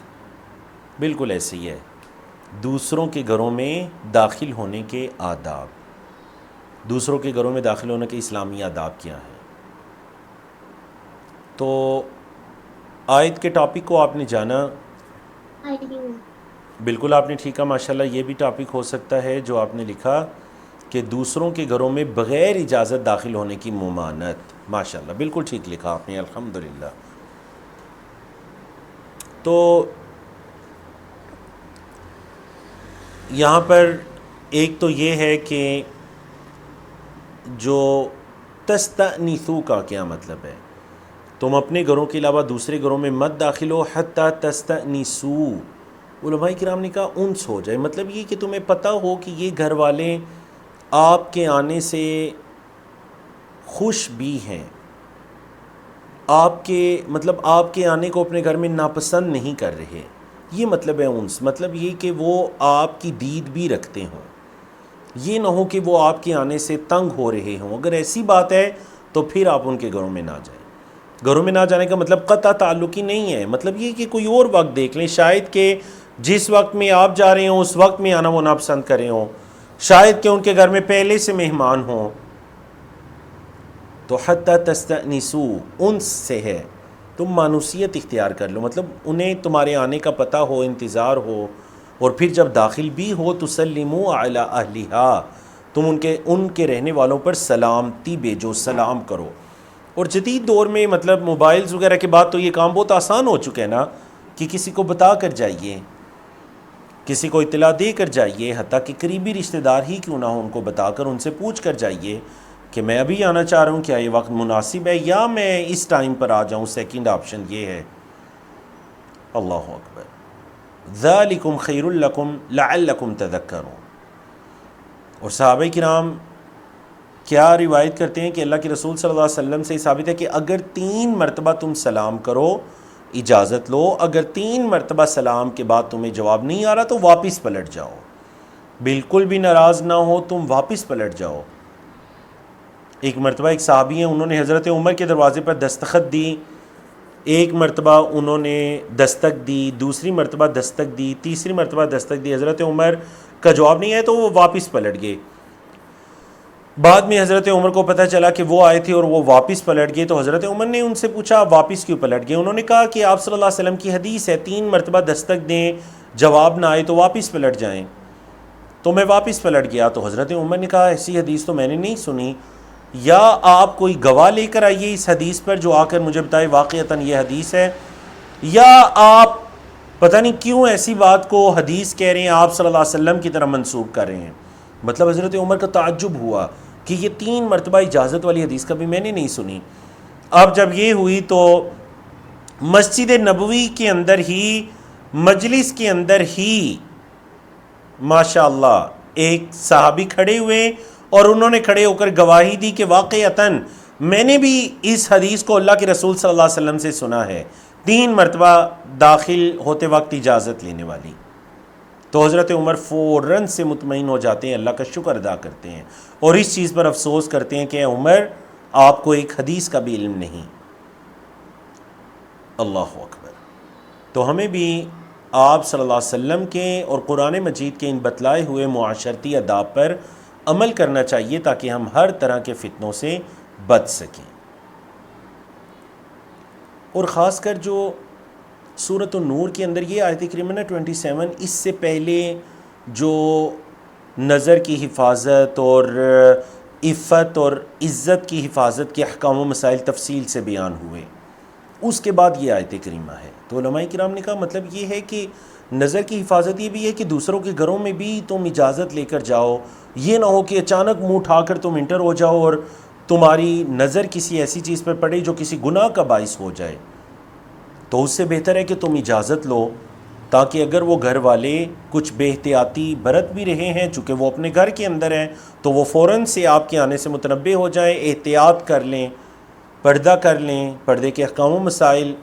بالکل ایسے ہی ہے۔ دوسروں کے گھروں میں داخل ہونے کے آداب، دوسروں کے گھروں میں داخل ہونے کے اسلامی آداب کیا ہیں؟ تو آیت کے ٹاپک کو آپ نے جانا، بالکل آپ نے ٹھیک کہا ماشاءاللہ۔ یہ بھی ٹاپک ہو سکتا ہے جو آپ نے لکھا کہ دوسروں کے گھروں میں بغیر اجازت داخل ہونے کی ممانعت، ماشاءاللہ بالکل ٹھیک لکھا آپ نے، الحمدللہ۔ تو یہاں پر ایک تو یہ ہے کہ جو تستأنسوا کا کیا مطلب ہے؟ تم اپنے گھروں کے علاوہ دوسرے گھروں میں مت داخل ہو حتی تستأنسوا، علماء کرام نے کہا انس ہو جائے، مطلب یہ کہ تمہیں پتہ ہو کہ یہ گھر والے آپ کے آنے سے خوش بھی ہیں، آپ کے مطلب آپ کے آنے کو اپنے گھر میں ناپسند نہیں کر رہے، یہ مطلب ہے انس۔ مطلب یہ کہ وہ آپ کی دید بھی رکھتے ہوں، یہ نہ ہو کہ وہ آپ کے آنے سے تنگ ہو رہے ہوں۔ اگر ایسی بات ہے تو پھر آپ ان کے گھروں میں نہ جائیں۔ گھروں میں نہ جانے کا مطلب قطع تعلق ہی نہیں ہے، مطلب یہ کہ کوئی اور وقت دیکھ لیں، شاید کہ جس وقت میں آپ جا رہے ہوں اس وقت میں آنا وہ ناپسند کرے ہوں، شاید کہ ان کے گھر میں پہلے سے مہمان ہوں۔ تو حتی تستأنسوا انس سے ہے، تم مانوسیت اختیار کر لو، مطلب انہیں تمہارے آنے کا پتہ ہو، انتظار ہو، اور پھر جب داخل بھی ہو تسلموا علی اہلہا، تم ان کے رہنے والوں پر سلامتی بھیجو، سلام کرو۔ اور جدید دور میں مطلب موبائلز وغیرہ کے بعد تو یہ کام بہت آسان ہو چکا ہے نا، کہ کسی کو بتا کر جائیے، کسی کو اطلاع دے کر جائیے، حتیٰ کہ قریبی رشتہ دار ہی کیوں نہ ہو، ان کو بتا کر ان سے پوچھ کر جائیے کہ میں ابھی آنا چاہ رہا ہوں، کیا یہ وقت مناسب ہے یا میں اس ٹائم پر آ جاؤں، سیکنڈ آپشن یہ ہے۔ اللہ اکبر۔ ذالکم خیر لکم لعلکم تذکرون۔ اور صحابہ کرام کیا روایت کرتے ہیں کہ اللہ کے رسول صلی اللہ علیہ وسلم سے ثابت ہے کہ اگر 3 مرتبہ تم سلام کرو، اجازت لو، اگر 3 مرتبہ سلام کے بعد تمہیں جواب نہیں آ رہا تو واپس پلٹ جاؤ، بالکل بھی ناراض نہ ہو، تم واپس پلٹ جاؤ۔ ایک مرتبہ ایک صحابی ہیں، انہوں نے حضرت عمر کے دروازے پر دستخط دی، ایک مرتبہ انہوں نے دستک دی، دوسری مرتبہ دستک دی، تیسری مرتبہ دستک دی، حضرت عمر کا جواب نہیں آیا تو وہ واپس پلٹ گئے۔ بعد میں حضرت عمر کو پتہ چلا کہ وہ آئے تھے اور وہ واپس پلٹ گئے، تو حضرت عمر نے ان سے پوچھا آپ واپس کیوں پلٹ گئے؟ انہوں نے کہا کہ آپ صلی اللہ علیہ وسلم کی حدیث ہے 3 مرتبہ دستک دیں، جواب نہ آئے تو واپس پلٹ جائیں، تو میں واپس پلٹ گیا۔ تو حضرت عمر نے کہا ایسی حدیث تو میں نے نہیں سنی، یا آپ کوئی گواہ لے کر آئیے اس حدیث پر جو آ کر مجھے بتائے واقعتاً یہ حدیث ہے، یا آپ پتہ نہیں کیوں ایسی بات کو حدیث کہہ رہے ہیں، آپ صلی اللہ علیہ وسلم کی طرح منسوب کر رہے ہیں۔ مطلب حضرت عمر کا تعجب ہوا کہ یہ 3 مرتبہ اجازت والی حدیث کبھی میں نے نہیں سنی۔ اب جب یہ ہوئی تو مسجد نبوی کے اندر ہی، مجلس کے اندر ہی ماشاء اللہ ایک صحابی کھڑے ہوئے اور انہوں نے کھڑے ہو کر گواہی دی کہ واقعتاً میں نے بھی اس حدیث کو اللہ کے رسول صلی اللہ علیہ وسلم سے سنا ہے، 3 مرتبہ داخل ہوتے وقت اجازت لینے والی۔ تو حضرت عمر فوراً سے مطمئن ہو جاتے ہیں، اللہ کا شکر ادا کرتے ہیں اور اس چیز پر افسوس کرتے ہیں کہ عمر آپ کو ایک حدیث کا بھی علم نہیں۔ اللہ اکبر۔ تو ہمیں بھی آپ صلی اللہ علیہ وسلم کے اور قرآن مجید کے ان بتلائے ہوئے معاشرتی آداب پر عمل کرنا چاہیے تاکہ ہم ہر طرح کے فتنوں سے بچ سکیں۔ اور خاص کر جو سورۃ النور کے اندر یہ آیت کریمہ 27، اس سے پہلے جو نظر کی حفاظت اور عفت اور عزت کی حفاظت کے احکام و مسائل تفصیل سے بیان ہوئے، اس کے بعد یہ آیت کریمہ ہے۔ تو علماء کرام نے کہا مطلب یہ ہے کہ نظر کی حفاظت یہ بھی ہے کہ دوسروں کے گھروں میں بھی تم اجازت لے کر جاؤ، یہ نہ ہو کہ اچانک منہ اٹھا کر تم انٹر ہو جاؤ اور تمہاری نظر کسی ایسی چیز پر پڑے جو کسی گناہ کا باعث ہو جائے۔ تو اس سے بہتر ہے کہ تم اجازت لو، تاکہ اگر وہ گھر والے کچھ بے احتیاطی برت بھی رہے ہیں، چونکہ وہ اپنے گھر کے اندر ہیں، تو وہ فوراً سے آپ کے آنے سے متنبہ ہو جائیں، احتیاط کر لیں، پردہ کر لیں، پردے کے احکام و مسائل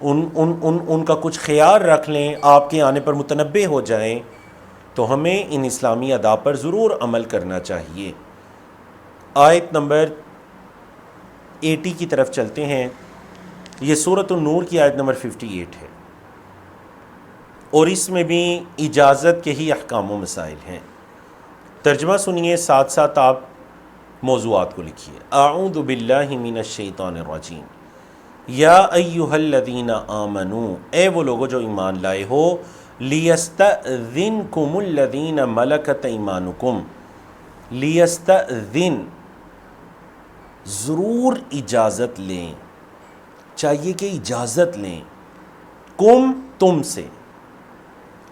ان کا کچھ خیال رکھ لیں، آپ کے آنے پر متنبہ ہو جائیں۔ تو ہمیں ان اسلامی آداب پر ضرور عمل کرنا چاہیے۔ آیت نمبر 80 کی طرف چلتے ہیں۔ یہ سورۃ النور کی آیت نمبر 58 ہے اور اس میں بھی اجازت کے ہی احکام و مسائل ہیں۔ ترجمہ سنیے، ساتھ ساتھ آپ موضوعات کو لکھیے۔ اعوذ باللہ من الشیطان الرجیم۔ یا ایہا الذین آمنوا، اے وہ لوگو جو ایمان لائے ہو، لیستأذنکم الذین ملکت ایمانکم، لیستأذن ضرور اجازت لیں، چاہیے کہ اجازت لیں، کم تم سے،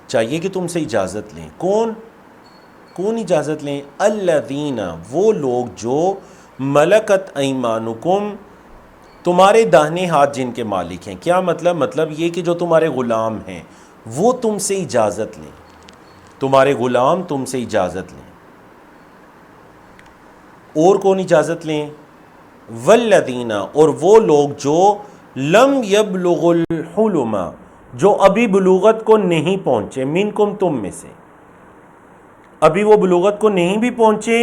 چاہیے کہ تم سے اجازت لیں۔ کون اجازت لیں؟ الذین وہ لوگ جو ملکت ایمانکم تمہارے داہنے ہاتھ جن کے مالک ہیں۔ کیا مطلب؟ مطلب یہ کہ جو تمہارے غلام ہیں وہ تم سے اجازت لیں، تمہارے غلام تم سے اجازت لیں۔ اور کون اجازت لیں؟ والذین، اور وہ لوگ جو لم یبلغ الحلم، جو ابھی بلوغت کو نہیں پہنچے، منکم تم میں سے، ابھی وہ بلوغت کو نہیں بھی پہنچے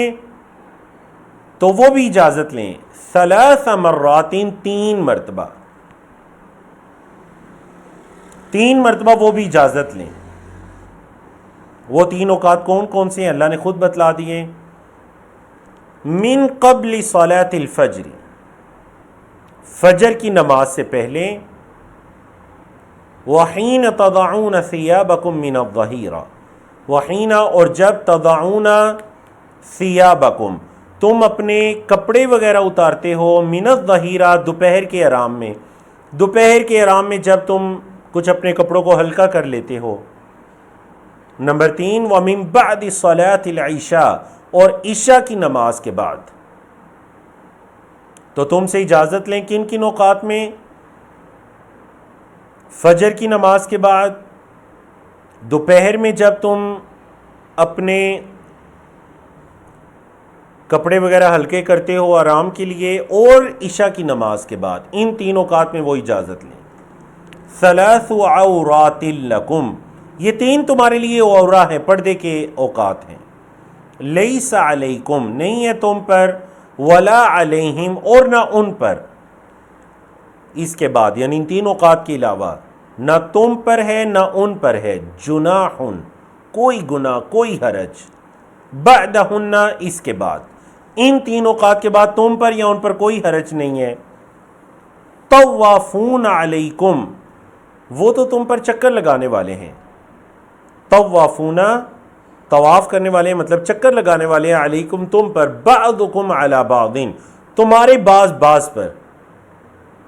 تو وہ بھی اجازت لیں۔ 3 مرات، 3 مرتبہ، 3 مرتبہ وہ بھی اجازت لیں۔ وہ 3 اوقات کون کون سے ہیں؟ اللہ نے خود بتلا دیے۔ من قبل صلاۃ الفجر، فجر کی نماز سے پہلے، وحین تضعون ثیابکم من الظہیرہ، وحین اور جب، تضعون ثیابکم تم اپنے کپڑے وغیرہ اتارتے ہو، من الظہیرہ دوپہر کے آرام میں، دوپہر کے آرام میں جب تم کچھ اپنے کپڑوں کو ہلکا کر لیتے ہو۔ نمبر 3، ومن بعد صلاۃ العشاء، اور عشاء کی نماز کے بعد۔ تو تم سے اجازت لیں کن کن اوقات میں؟ فجر کی نماز کے بعد، دوپہر میں جب تم اپنے کپڑے وغیرہ ہلکے کرتے ہو آرام کے لیے، اور عشاء کی نماز کے بعد۔ ان 3 اوقات میں وہ اجازت لیں۔ 3 عورات لکم، یہ 3 تمہارے لیے عورہ ہے، پردے کے اوقات ہیں۔ لیس علیکم، نہیں ہے تم پر، ولا علیہم، اور نہ ان پر۔ اس کے بعد یعنی ان 3 اوقات کے علاوہ نہ تم پر ہے نہ ان پر ہے، جناح کوئی گناہ، کوئی حرج، بعدہن اس کے بعد، ان 3 اوقات کے بعد تم پر یا ان پر کوئی حرج نہیں ہے۔ طوافون علیکم، وہ تو تم پر چکر لگانے والے ہیں۔ طوافون طواف کرنے والے ہیں، مطلب چکر لگانے والے ہیں، علیکم تم پر، بعضکم علی بعض تمہارے بعض بعض پر،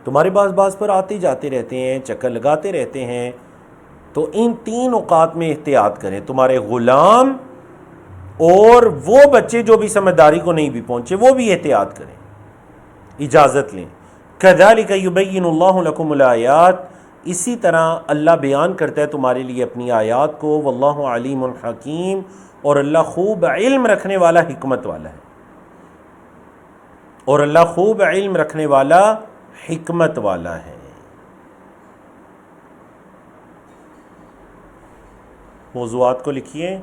تمہارے بعض بعض پر آتے جاتے رہتے ہیں، چکر لگاتے رہتے ہیں۔ تو ان 3 اوقات میں احتیاط کریں، تمہارے غلام اور وہ بچے جو بھی سمجھداری کو نہیں بھی پہنچے وہ بھی احتیاط کریں، اجازت لیں۔ کذالک یبین اللہ لکم الآیات، اسی طرح اللہ بیان کرتا ہے تمہارے لیے اپنی آیات کو، واللہ علیم حکیم، اور اللہ خوب علم رکھنے والا، حکمت والا ہے، اور اللہ خوب علم رکھنے والا حکمت والا ہے۔ موضوعات کو لکھیے۔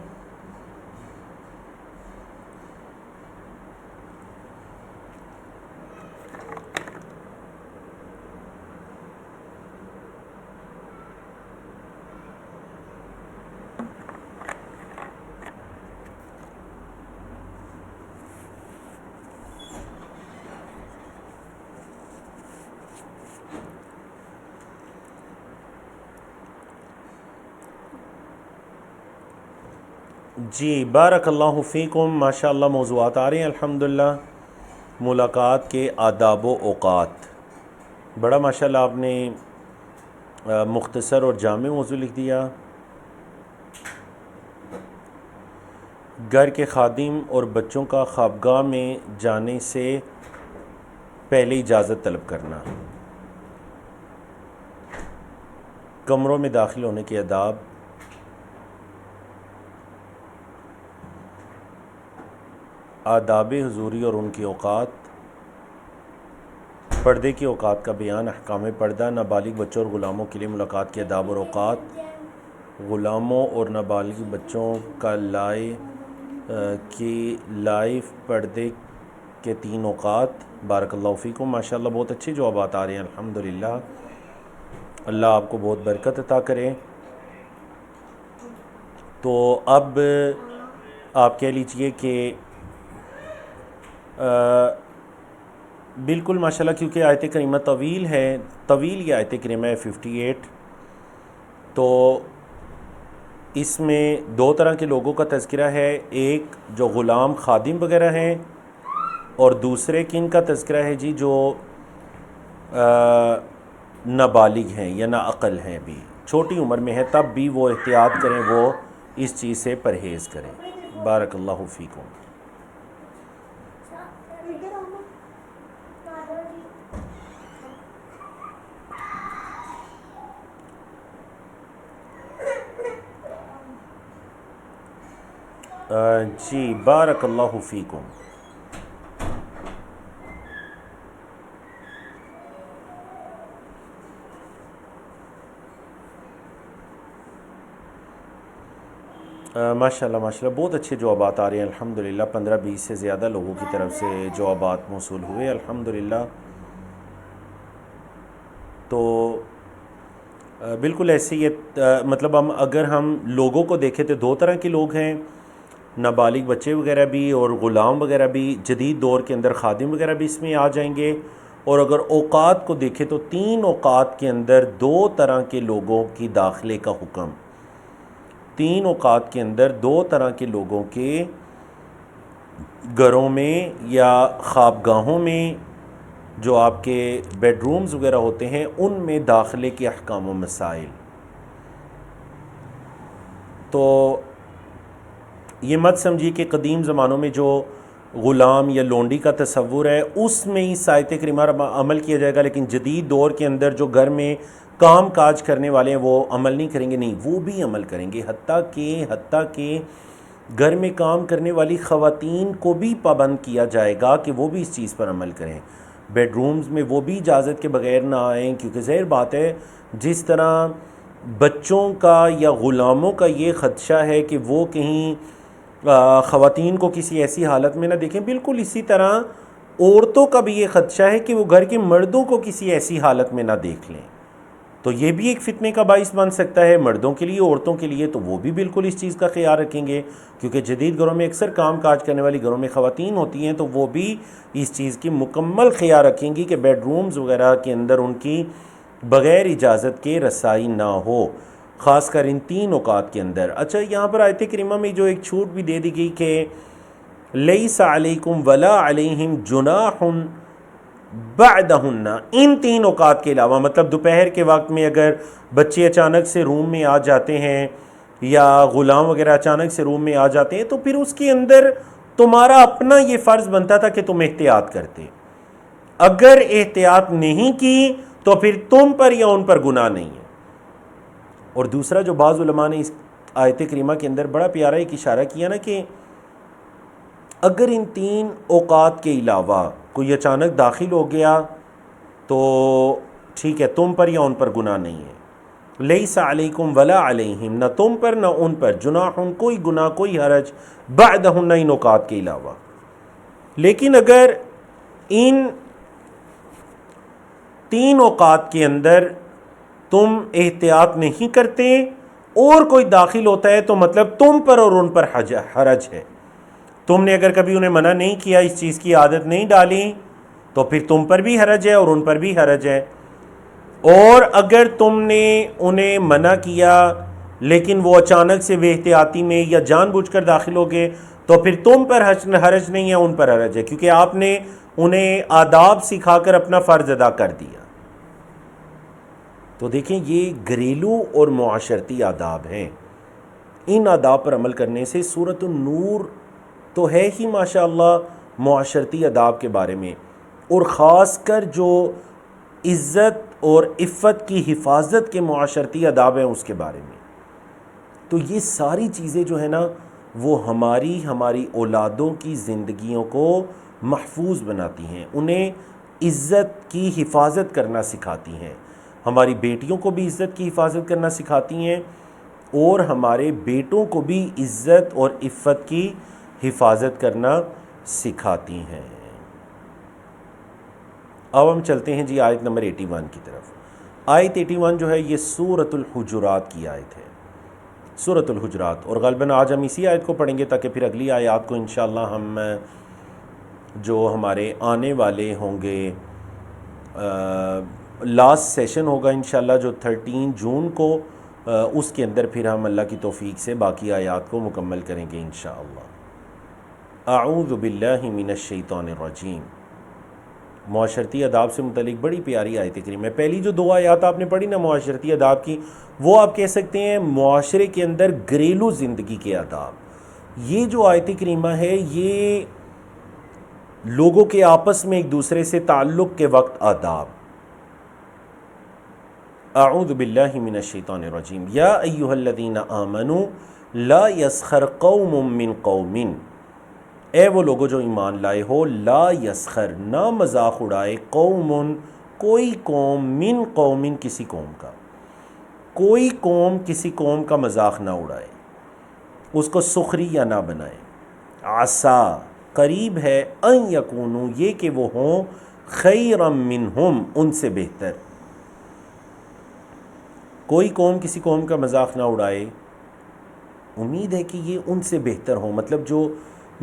جی بارک اللہ فیکم، ماشاء اللہ موضوعات آ رہے ہیں الحمدللہ۔ ملاقات کے آداب و اوقات، بڑا ماشاء اللہ آپ نے مختصر اور جامع موضوع لکھ دیا۔ گھر کے خادم اور بچوں کا خوابگاہ میں جانے سے پہلے اجازت طلب کرنا، کمروں میں داخل ہونے کے آداب، آداب حضوری اور ان کے اوقات، پردے کے اوقات کا بیان، احکام پردہ، نابالغ بچوں اور غلاموں کے لیے ملاقات کے آداب اور اوقات، غلاموں اور نابالغ بچوں کا لائف پردے کے 3 اوقات۔ بارک اللہ فیکم، ماشاء اللہ بہت اچھے جوابات آ رہے ہیں الحمدللہ، اللہ آپ کو بہت برکت عطا کرے۔ تو اب آپ کہہ لیجئے کہ بالکل ماشاءاللہ، کیونکہ آیت کریمہ طویل یہ آیت کریمہ ہے 58، تو اس میں 2 طرح کے لوگوں کا تذکرہ ہے، ایک جو غلام خادم وغیرہ ہیں، اور دوسرے کن کا تذکرہ ہے جی، جو نابالغ ہیں یا ناعقل ہیں، بھی چھوٹی عمر میں ہے، تب بھی وہ احتیاط کریں، وہ اس چیز سے پرہیز کریں۔ بارک اللہ فیکم۔ جی بارک اللہ فیکم۔ ماشاء اللہ بہت اچھے جوابات آ رہے ہیں الحمدللہ، 15-20 سے زیادہ لوگوں کی طرف سے جوابات موصول ہوئے الحمدللہ۔ تو بالکل ایسے ہی مطلب اگر ہم لوگوں کو دیکھیں تو 2 طرح کے لوگ ہیں، نابالغ بچے وغیرہ بھی اور غلام وغیرہ بھی، جدید دور کے اندر خادم وغیرہ بھی اس میں آ جائیں گے۔ اور اگر اوقات کو دیکھیں تو 3 اوقات کے اندر 2 طرح کے لوگوں کی داخلے کا حکم، 3 اوقات کے اندر 2 طرح کے لوگوں کے گھروں میں یا خوابگاہوں میں، جو آپ کے بیڈ رومز وغیرہ ہوتے ہیں، ان میں داخلے کے احکام و مسائل۔ تو یہ مت سمجھیے کہ قدیم زمانوں میں جو غلام یا لونڈی کا تصور ہے اس میں ہی آیت کریمہ عمل کیا جائے گا، لیکن جدید دور کے اندر جو گھر میں کام کاج کرنے والے ہیں وہ عمل نہیں کریں گے، نہیں، وہ بھی عمل کریں گے، حتیٰ کہ گھر میں کام کرنے والی خواتین کو بھی پابند کیا جائے گا کہ وہ بھی اس چیز پر عمل کریں، بیڈ رومز میں وہ بھی اجازت کے بغیر نہ آئیں، کیونکہ ظاہر بات ہے جس طرح بچوں کا یا غلاموں کا یہ خدشہ ہے کہ وہ کہیں خواتین کو کسی ایسی حالت میں نہ دیکھیں، بالکل اسی طرح عورتوں کا بھی یہ خدشہ ہے کہ وہ گھر کے مردوں کو کسی ایسی حالت میں نہ دیکھ لیں، تو یہ بھی ایک فتنے کا باعث بن سکتا ہے مردوں کے لیے، عورتوں کے لیے، تو وہ بھی بالکل اس چیز کا خیال رکھیں گے، کیونکہ جدید گھروں میں اکثر کام کاج کرنے والی گھروں میں خواتین ہوتی ہیں، تو وہ بھی اس چیز کی مکمل خیال رکھیں گی کہ بیڈ رومز وغیرہ کے اندر ان کی بغیر اجازت کے رسائی نہ ہو، خاص کر ان 3 اوقات کے اندر۔ اچھا، یہاں پر آیت کریمہ میں جو ایک چھوٹ بھی دے دی گئی کہ لیس علیکم ولا علیہم جناح بعدہن، ان 3 اوقات کے علاوہ، مطلب دوپہر کے وقت میں اگر بچے اچانک سے روم میں آ جاتے ہیں یا غلام وغیرہ اچانک سے روم میں آ جاتے ہیں، تو پھر اس کے اندر تمہارا اپنا یہ فرض بنتا تھا کہ تم احتیاط کرتے. اگر احتیاط نہیں کی تو پھر تم پر یا ان پر گناہ نہیں ہے. اور دوسرا جو بعض علماء نے اس آیت کریمہ کے اندر بڑا پیارا ایک اشارہ کیا نا، کہ اگر ان 3 اوقات کے علاوہ کوئی اچانک داخل ہو گیا تو ٹھیک ہے، تم پر یا ان پر گناہ نہیں ہے. لیس علیکم ولا علیہم، نہ تم پر نہ ان پر، جناح، کوئی گناہ کوئی حرج، بعدہن، ان اوقات کے علاوہ. لیکن اگر ان 3 اوقات کے اندر تم احتیاط نہیں کرتے اور کوئی داخل ہوتا ہے تو مطلب تم پر اور ان پر حرج ہے. تم نے اگر کبھی انہیں منع نہیں کیا، اس چیز کی عادت نہیں ڈالی، تو پھر تم پر بھی حرج ہے اور ان پر بھی حرج ہے. اور اگر تم نے انہیں منع کیا لیکن وہ اچانک سے بے احتیاطی میں یا جان بوجھ کر داخل ہو گئے تو پھر تم پر حرج نہیں ہے، ان پر حرج ہے، کیونکہ آپ نے انہیں آداب سکھا کر اپنا فرض ادا کر دیا. تو دیکھیں یہ گھریلو اور معاشرتی آداب ہیں. ان آداب پر عمل کرنے سے سورۃ النور تو ہے ہی ماشاءاللہ معاشرتی آداب کے بارے میں، اور خاص کر جو عزت اور عفت کی حفاظت کے معاشرتی آداب ہیں اس کے بارے میں. تو یہ ساری چیزیں جو ہیں نا وہ ہماری اولادوں کی زندگیوں کو محفوظ بناتی ہیں، انہیں عزت کی حفاظت کرنا سکھاتی ہیں. ہماری بیٹیوں کو بھی عزت کی حفاظت کرنا سکھاتی ہیں اور ہمارے بیٹوں کو بھی عزت اور عفت کی حفاظت کرنا سکھاتی ہیں. اب ہم چلتے ہیں جی آیت نمبر 81 کی طرف. آیت 81 جو ہے یہ سورۃ الحجرات کی آیت ہے، سورۃ الحجرات. اور غالباً آج ہم اسی آیت کو پڑھیں گے تاکہ پھر اگلی آیات کو انشاءاللہ ہم جو ہمارے آنے والے ہوں گے لاسٹ سیشن ہوگا انشاءاللہ جو 13 جون کو، اس کے اندر پھر ہم اللہ کی توفیق سے باقی آیات کو مکمل کریں گے انشاءاللہ. اعوذ باللہ من الشیطان الرجیم. معاشرتی آداب سے متعلق بڑی پیاری آیت کریم ہے. پہلی جو 2 آیات آپ نے پڑھی نا معاشرتی آداب کی، وہ آپ کہہ سکتے ہیں معاشرے کے اندر گھریلو زندگی کے آداب. یہ جو آیت کریمہ ہے یہ لوگوں کے آپس میں ایک دوسرے سے تعلق کے وقت آداب. اعوذ باللہ من الشیطان الرجیم. یا ایہا الذین آمنوا لا یسخر قوم من قوم، اے وہ لوگوں جو ایمان لائے ہو، لا یسخر، نہ مذاق اڑائے، قوم، کوئی قوم، من قوم، کسی قوم کا، کوئی قوم کسی قوم کا مذاق نہ اڑائے، اس کو سخریہ نہ بنائے. عسیٰ، قریب ہے، ان یکونوا، یہ کہ وہ ہوں، خیرا منہم، ان سے بہتر. کوئی قوم کسی قوم کا مذاق نہ اڑائے، امید ہے کہ یہ ان سے بہتر ہوں، مطلب جو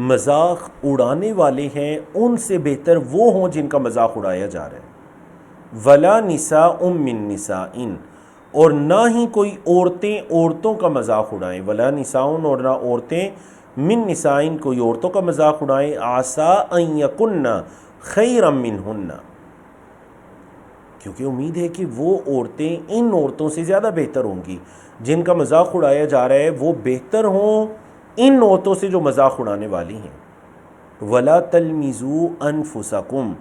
مذاق اڑانے والے ہیں ان سے بہتر وہ ہوں جن کا مذاق اڑایا جا رہا ہے. ولا نساء من نساء، اور نہ ہی کوئی عورتیں عورتوں کا مذاق اڑائیں. ولا نساء، اور نہ عورتیں، من نساء، کوئی عورتوں کا مذاق اڑائیں. عسیٰ ان یکن خیرا منہن، کیونکہ امید ہے کہ وہ عورتیں ان عورتوں سے زیادہ بہتر ہوں گی. جن کا مذاق اڑایا جا رہا ہے وہ بہتر ہوں ان عورتوں سے جو مذاق اڑانے والی ہیں. ولا تلمزوا انفسکم،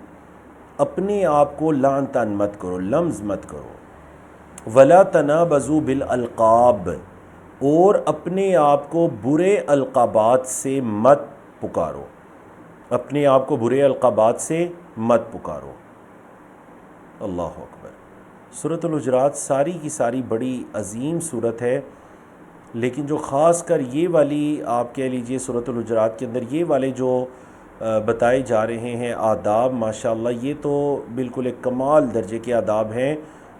اپنے آپ کو لعن طعن مت کرو، لمز مت کرو. ولا تنابزوا بالالقاب، اور اپنے آپ کو برے القابات سے مت پکارو، اپنے آپ کو برے القابات سے مت پکارو. اللہ اکبر. سورۃ الحجرات ساری کی ساری بڑی عظیم سورت ہے، لیکن جو خاص کر یہ والی آپ کہہ لیجئے سورۃ الحجرات کے اندر یہ والے جو بتائے جا رہے ہیں آداب، ماشاءاللہ یہ تو بالکل ایک کمال درجے کے آداب ہیں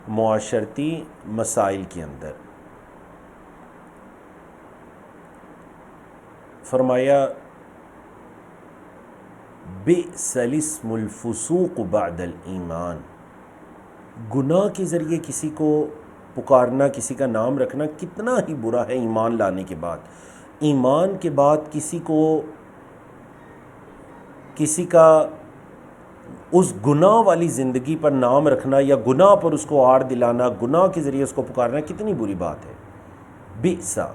معاشرتی مسائل کے اندر. فرمایا بئس الاسم الفسوق بعد الایمان، گناہ کے ذریعے کسی کو پکارنا، کسی کا نام رکھنا کتنا ہی برا ہے ایمان لانے کے بعد. ایمان کے بعد کسی کو کسی کا اس گناہ والی زندگی پر نام رکھنا یا گناہ پر اس کو آڑ دلانا، گناہ کے ذریعے اس کو پکارنا کتنی بری بات ہے۔ بئسا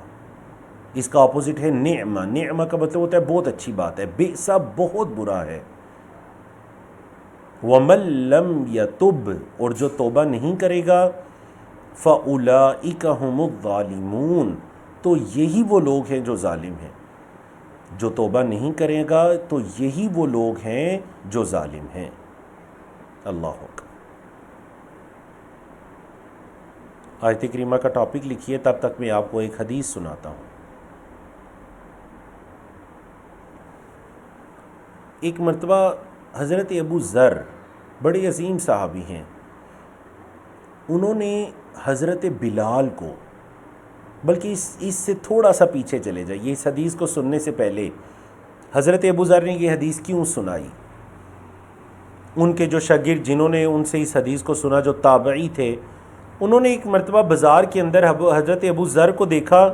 اس کا اپوزٹ ہے نعمہ، نعمہ کا مطلب ہوتا ہے بہت اچھی بات ہے، بئسا بہت برا ہے۔ وَمَن لَّمْ يَتُبْ اور جو توبہ نہیں کرے گا، فَأُولَٰئِکَ هُمُ الظَّالِمُونَ تو یہی وہ لوگ ہیں جو ظالم ہیں۔ جو توبہ نہیں کرے گا تو یہی وہ لوگ ہیں جو ظالم ہیں۔ اللہ اکبر۔ آیت کریمہ کا ٹاپک لکھیے، تب تک میں آپ کو ایک حدیث سناتا ہوں۔ ایک مرتبہ حضرت ابو ذر بڑے عظیم صحابی ہیں، انہوں نے حضرت بلال کو، بلکہ اس سے تھوڑا سا پیچھے چلے جائیے، اس حدیث کو سننے سے پہلے حضرت ابو ذر نے یہ حدیث کیوں سنائی؟ ان کے جو شاگرد جنہوں نے ان سے اس حدیث کو سنا، جو تابعی تھے، انہوں نے ایک مرتبہ بازار کے اندر حضرت ابو ذر کو دیکھا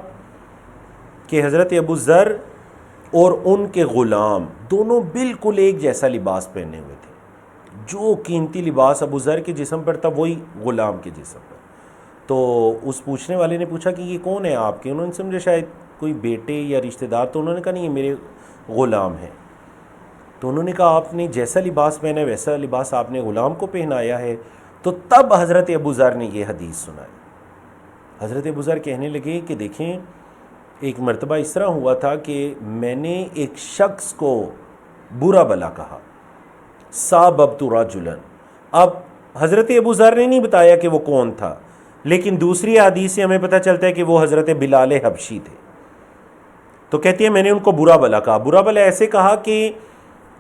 کہ حضرت ابو ذر اور ان کے غلام دونوں بالکل ایک جیسا لباس پہنے ہوئے تھے۔ جو قیمتی لباس ابو ذر کے جسم پر تھا وہی غلام کے جسم پر۔ تو اس پوچھنے والے نے پوچھا کہ یہ کون ہے آپ کے؟ انہوں نے سمجھا شاید کوئی بیٹے یا رشتہ دار، تو انہوں نے کہا نہیں یہ میرے غلام ہیں۔ تو انہوں نے کہا آپ نے جیسا لباس پہنا ہے ویسا لباس آپ نے غلام کو پہنایا ہے؟ تو تب حضرت ابو ذر نے یہ حدیث سنائی۔ حضرت ابو ذر کہنے لگے کہ دیکھیں، ایک مرتبہ اس طرح ہوا تھا کہ میں نے ایک شخص کو برا بلا کہا، ساببت رجلا۔ اب حضرت ابو ذر نے نہیں بتایا کہ وہ کون تھا، لیکن دوسری حدیث سے ہمیں پتہ چلتا ہے کہ وہ حضرت بلال حبشی تھے۔ تو کہتی ہے میں نے ان کو برا بلا کہا۔ برا بلا ایسے کہا کہ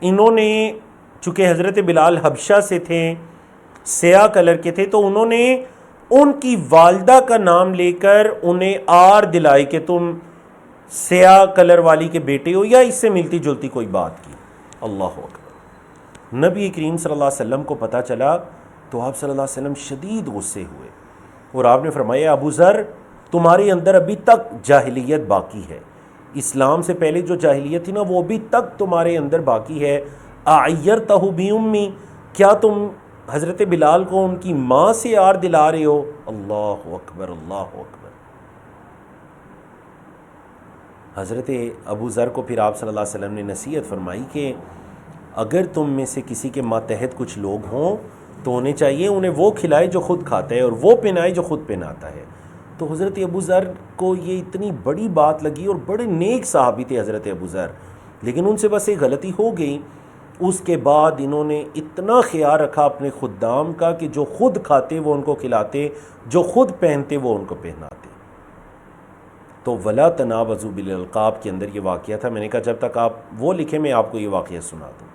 انہوں نے، چونکہ حضرت بلال حبشہ سے تھے، سیاہ کلر کے تھے، تو انہوں نے ان کی والدہ کا نام لے کر انہیں آر دلائی کہ تم سیاہ کلر والی کے بیٹے ہو، یا اس سے ملتی جلتی کوئی بات کی۔ اللہ اکبر۔ نبی کریم صلی اللہ علیہ وسلم کو پتہ چلا تو آپ صلی اللہ علیہ وسلم شدید غصے ہوئے، اور آپ نے فرمایا ابو ذر تمہارے اندر ابھی تک جاہلیت باقی ہے، اسلام سے پہلے جو جاہلیت تھی نا وہ ابھی تک تمہارے اندر باقی ہے۔ اعیرتہ بی، کیا تم حضرت بلال کو ان کی ماں سے آر دلا رہے ہو؟ اللہ اکبر، اللہ اکبر۔ حضرت ابو ذر کو پھر آپ صلی اللہ علیہ وسلم نے نصیحت فرمائی کہ اگر تم میں سے کسی کے ماتحت کچھ لوگ ہوں تو انہیں چاہیے انہیں وہ کھلائے جو خود کھاتا ہے اور وہ پہنائے جو خود پہناتا ہے۔ تو حضرت ابو ذر کو یہ اتنی بڑی بات لگی، اور بڑے نیک صحابی تھے حضرت ابو ذر، لیکن ان سے بس ایک غلطی ہو گئی۔ اس کے بعد انہوں نے اتنا خیال رکھا اپنے خدام کا کہ جو خود کھاتے وہ ان کو کھلاتے، جو خود پہنتے وہ ان کو پہناتے۔ تو ولا تنابزوا بالالقاب کے اندر یہ واقعہ تھا۔ میں نے کہا جب تک آپ وہ لکھیں میں آپ کو یہ واقعہ سنا دوں۔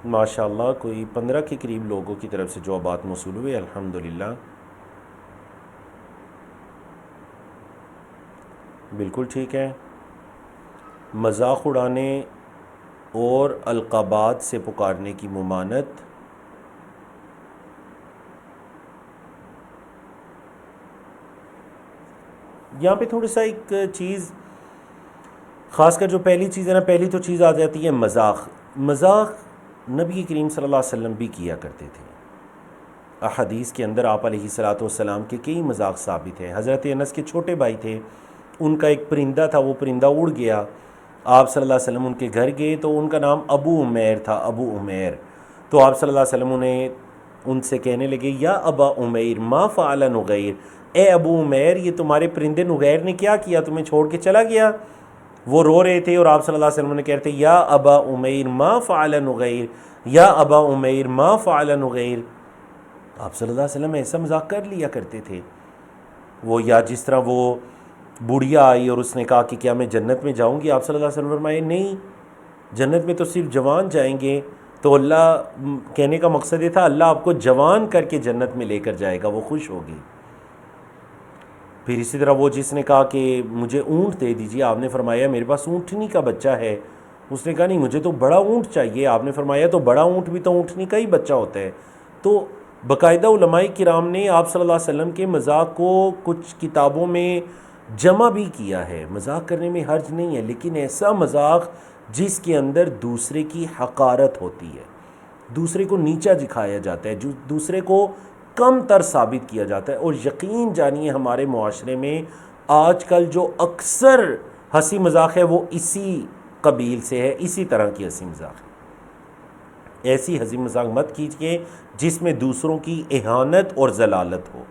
ماشاءاللہ کوئی 15 کے قریب لوگوں کی طرف سے جوابات موصول ہوئے، الحمدللہ۔ بالکل ٹھیک ہے۔ مذاق اڑانے اور القابات سے پکارنے کی ممانعت، یہاں پہ تھوڑا سا ایک چیز، خاص کر جو پہلی چیز ہے نا، پہلی تو چیز آ جاتی ہے مذاق۔ مذاق نبی کریم صلی اللہ علیہ وسلم بھی کیا کرتے تھے۔ احادیث کے اندر آپ علیہ الصلوۃ والسلام کے کئی مذاق ثابت ہیں۔ حضرت انس کے چھوٹے بھائی تھے، ان کا ایک پرندہ تھا، وہ پرندہ اڑ گیا، آپ صلی اللہ علیہ وسلم ان کے گھر گئے تو ان کا نام ابو عمیر تھا، ابو عمیر۔ تو آپ صلی اللہ علیہ وسلم ان سے کہنے لگے یا ابا عمیر ما فعل نغیر، اے ابو عمیر یہ تمہارے پرندے نغیر نے کیا کیا، تمہیں چھوڑ کے چلا گیا؟ وہ رو رہے تھے اور آپ صلی اللہ علیہ وسلم نے کہتے تھے یا ابا عمیر ما فعل نغیر، یا ابا عمیر ما فعل نغیر۔ آپ صلی اللہ علیہ وسلم ایسا مذاق کر لیا کرتے تھے۔ وہ یا جس طرح وہ بڑھیا آئی اور اس نے کہا کہ کیا میں جنت میں جاؤں گی؟ آپ صلی اللہ علیہ وسلم فرمائے نہیں، جنت میں تو صرف جوان جائیں گے۔ تو اللہ کہنے کا مقصد یہ تھا اللہ آپ کو جوان کر کے جنت میں لے کر جائے گا، وہ خوش ہوگی۔ پھر اسی طرح وہ جس نے کہا کہ مجھے اونٹ دے دیجیے، آپ نے فرمایا میرے پاس اونٹنی کا بچہ ہے، اس نے کہا نہیں مجھے تو بڑا اونٹ چاہیے، آپ نے فرمایا تو بڑا اونٹ بھی تو اونٹنی کا ہی بچہ ہوتا ہے۔ تو باقاعدہ علماء کرام نے آپ صلی اللہ علیہ وسلم کے مذاق کو کچھ کتابوں میں جمع بھی کیا ہے۔ مذاق کرنے میں حرج نہیں ہے، لیکن ایسا مذاق جس کے اندر دوسرے کی حقارت ہوتی ہے، دوسرے کو نیچا دکھایا جاتا ہے، جو دوسرے کو کم تر ثابت کیا جاتا ہے. اور یقین جانیے ہمارے معاشرے میں آج کل جو اکثر ہنسی مذاق ہے وہ اسی قبیل سے ہے، اسی طرح کی ہنسی مذاق ہے. ایسی ہنسی مذاق مت کیجیے جس میں دوسروں کی اہانت اور ذلالت ہو.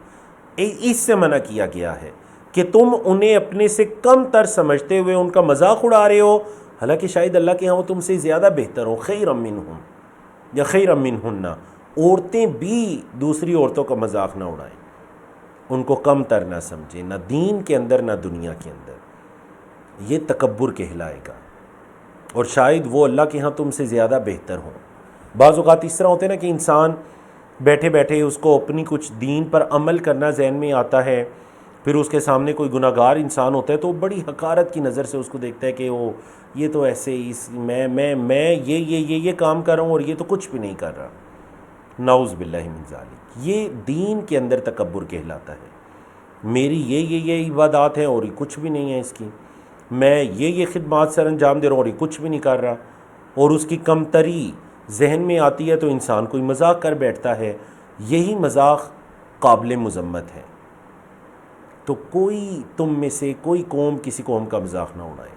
اس سے منع کیا گیا ہے کہ تم انہیں اپنے سے کم تر سمجھتے ہوئے ان کا مذاق اڑا رہے ہو، حالانکہ شاید اللہ کے ہاں وہ تم سے زیادہ بہتر ہو. خیر منہم یا خیر منہن. عورتیں بھی دوسری عورتوں کا مذاق نہ اڑائیں، ان کو کم تر نہ سمجھیں، نہ دین کے اندر نہ دنیا کے اندر. یہ تکبر کہلائے گا، اور شاید وہ اللہ کے ہاں تم سے زیادہ بہتر ہوں. بعض اوقات اس طرح ہوتے ہیں نا کہ انسان بیٹھے بیٹھے اس کو اپنی کچھ دین پر عمل کرنا ذہن میں آتا ہے، پھر اس کے سامنے کوئی گناہ گار انسان ہوتا ہے تو وہ بڑی حقارت کی نظر سے اس کو دیکھتا ہے کہ وہ یہ تو ایسے ہی میں یہ کام کر رہا ہوں اور یہ تو کچھ بھی نہیں کر رہا. نعوذ باللہ من ذالک. یہ دین کے اندر تکبر کہلاتا ہے. میری یہ عبادات ہیں اور یہ کچھ بھی نہیں ہے اس کی، میں یہ خدمات سر انجام دے رہا ہوں اور یہ کچھ بھی نہیں کر رہا. اور اس کی کمتری ذہن میں آتی ہے تو انسان کوئی مذاق کر بیٹھتا ہے. یہی مذاق قابل مذمت ہے. تو کوئی تم میں سے کوئی قوم کسی قوم کا مذاق نہ اڑائے،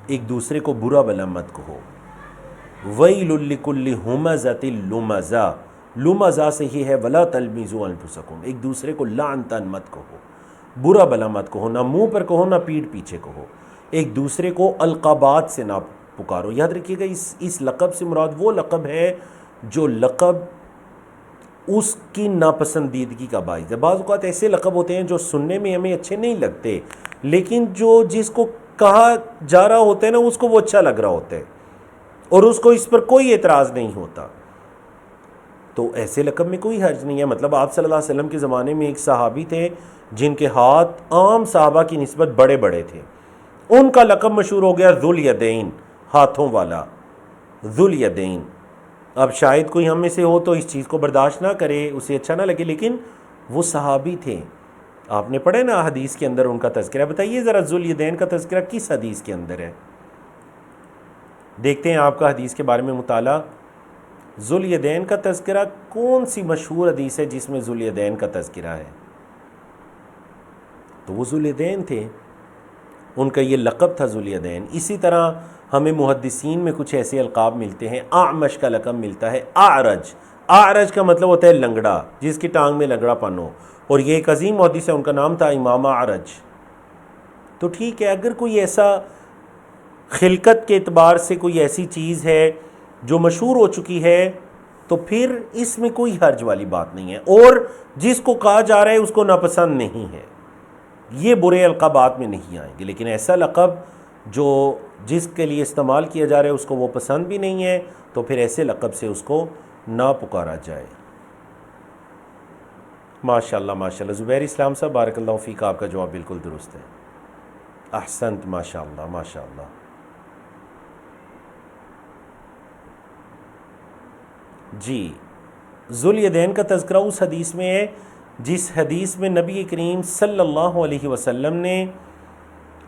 ایک دوسرے کو برا بھلا مت کہو. ویل لکل ہمزۃ لمزہ. لمزہ سے ہی ہے ولا تلمزوا انفسکم. ایک دوسرے کو لعن تن مت کہو، برا بھلا مت کہو، نہ منہ پر کہو نہ پیٹھ پیچھے کہو. ایک دوسرے کو القابات سے نہ پکارو. یاد رکھیے گا اس لقب سے مراد وہ لقب ہے جو لقب اس کی ناپسندیدگی کا باعث ہے. بعض اوقات ایسے لقب ہوتے ہیں جو سننے میں ہمیں اچھے نہیں لگتے، لیکن جس کو کہا جا رہا ہوتا ہے نا اس کو وہ اچھا لگ رہا ہوتا ہے اور اس کو اس پر کوئی اعتراض نہیں ہوتا. تو ایسے لقب میں کوئی حرج نہیں ہے. مطلب آپ صلی اللہ علیہ وسلم کے زمانے میں ایک صحابی تھے جن کے ہاتھ عام صحابہ کی نسبت بڑے بڑے تھے. ان کا لقب مشہور ہو گیا ذو الیدین، ہاتھوں والا، ذو الیدین. اب شاید کوئی ہم میں سے ہو تو اس چیز کو برداشت نہ کرے، اسے اچھا نہ لگے، لیکن وہ صحابی تھے. آپ نے پڑھے نا حدیث کے اندر ان کا تذکرہ. بتائیے ذرا ذو الیدین کا تذکرہ کس حدیث کے اندر ہے؟ دیکھتے ہیں آپ کا حدیث کے بارے میں مطالعہ. ذو الیدین کا تذکرہ کون سی مشہور حدیث ہے جس میں ذو الیدین کا تذکرہ ہے؟ تو وہ ذو الیدین تھے، ان کا یہ لقب تھا ذو الیدین. اسی طرح ہمیں محدثین میں کچھ ایسے القاب ملتے ہیں. اعمش کا لقب ملتا ہے اعرج. اعرج کا مطلب ہوتا ہے لنگڑا، جس کی ٹانگ میں لنگڑا پن ہو. اور یہ ایک عظیم محدث ہے، ان کا نام تھا امام اعرج. تو ٹھیک ہے، اگر کوئی ایسا خلقت کے اعتبار سے کوئی ایسی چیز ہے جو مشہور ہو چکی ہے تو پھر اس میں کوئی حرج والی بات نہیں ہے. اور جس کو کہا جا رہا ہے اس کو ناپسند نہیں ہے، یہ برے القابات میں نہیں آئیں گے. لیکن ایسا لقب جو جس کے لیے استعمال کیا جا رہا ہے اس کو وہ پسند بھی نہیں ہے تو پھر ایسے لقب سے اس کو نہ پکارا جائے. ماشاءاللہ ماشاءاللہ. زبیر اسلام صاحب بارک اللہ فیک، آپ کا جواب بالکل درست ہے. احسنت، ماشاءاللہ ماشاءاللہ. جی، ذو الیدین کا تذکرہ اس حدیث میں ہے جس حدیث میں نبی کریم صلی اللہ علیہ وسلم نے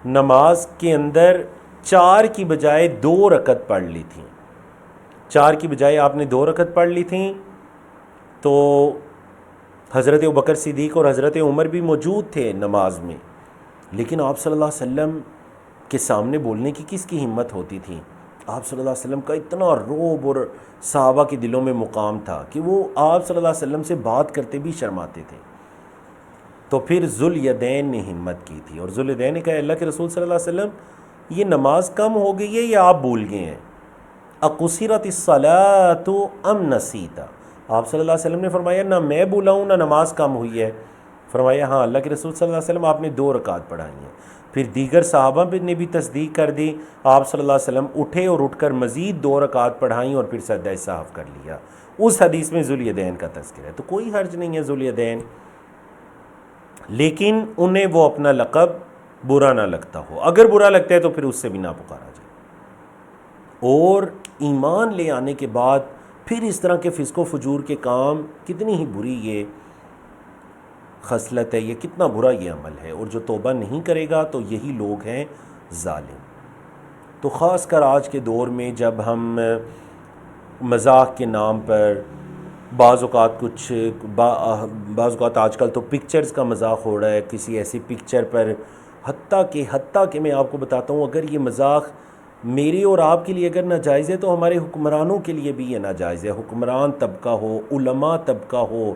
نماز کے اندر 4 کی بجائے 2 رکعت پڑھ لی تھیں. 4 کی بجائے آپ نے 2 رکعت پڑھ لی تھیں. تو حضرت ابوبکر صدیق اور حضرت عمر بھی موجود تھے نماز میں، لیکن آپ صلی اللہ علیہ وسلم کے سامنے بولنے کی کس کی ہمت ہوتی تھی؟ آپ صلی اللہ علیہ وسلم کا اتنا رعب اور صحابہ کے دلوں میں مقام تھا کہ وہ آپ صلی اللہ علیہ وسلم سے بات کرتے بھی شرماتے تھے. تو پھر ذو الیدین نے ہمت کی تھی، اور ذو الیدین نے کہا اللہ کے رسول صلی اللہ علیہ وسلم یہ نماز کم ہو گئی ہے یا آپ بھول گئے ہیں؟ اقصرت الصلاۃ ام نسیت. آپ صلی اللہ علیہ وسلم نے فرمایا نہ میں بھولا ہوں نہ نماز کم ہوئی ہے. فرمایا ہاں اللہ کے رسول صلی اللہ علیہ وسلم آپ نے 2 رکعت پڑھائی ہیں. پھر دیگر صحابہ نے بھی تصدیق کر دی. آپ صلی اللہ علیہ وسلم اٹھے اور اٹھ کر مزید 2 رکعت پڑھائیں اور پھر سجدہ سہو کر لیا. اس حدیث میں ذو الیدین کا تذکرہ ہے. تو کوئی حرج نہیں ہے ذو الیدین، لیکن انہیں وہ اپنا لقب برا نہ لگتا ہو. اگر برا لگتا ہے تو پھر اس سے بھی نہ پکارا جائے. اور ایمان لے آنے کے بعد پھر اس طرح کے فسق و فجور کے کام، کتنی ہی بری یہ خصلت ہے، یہ کتنا برا یہ عمل ہے. اور جو توبہ نہیں کرے گا تو یہی لوگ ہیں ظالم. تو خاص کر آج کے دور میں جب ہم مذاق کے نام پر بعض اوقات آج کل تو پکچرز کا مذاق ہو رہا ہے کسی ایسی پکچر پر، حتیٰ کہ میں آپ کو بتاتا ہوں اگر یہ مذاق میرے اور آپ کے لیے اگر ناجائز ہے تو ہمارے حکمرانوں کے لیے بھی یہ ناجائز ہے، حکمران طبقہ ہو، علماء طبقہ ہو،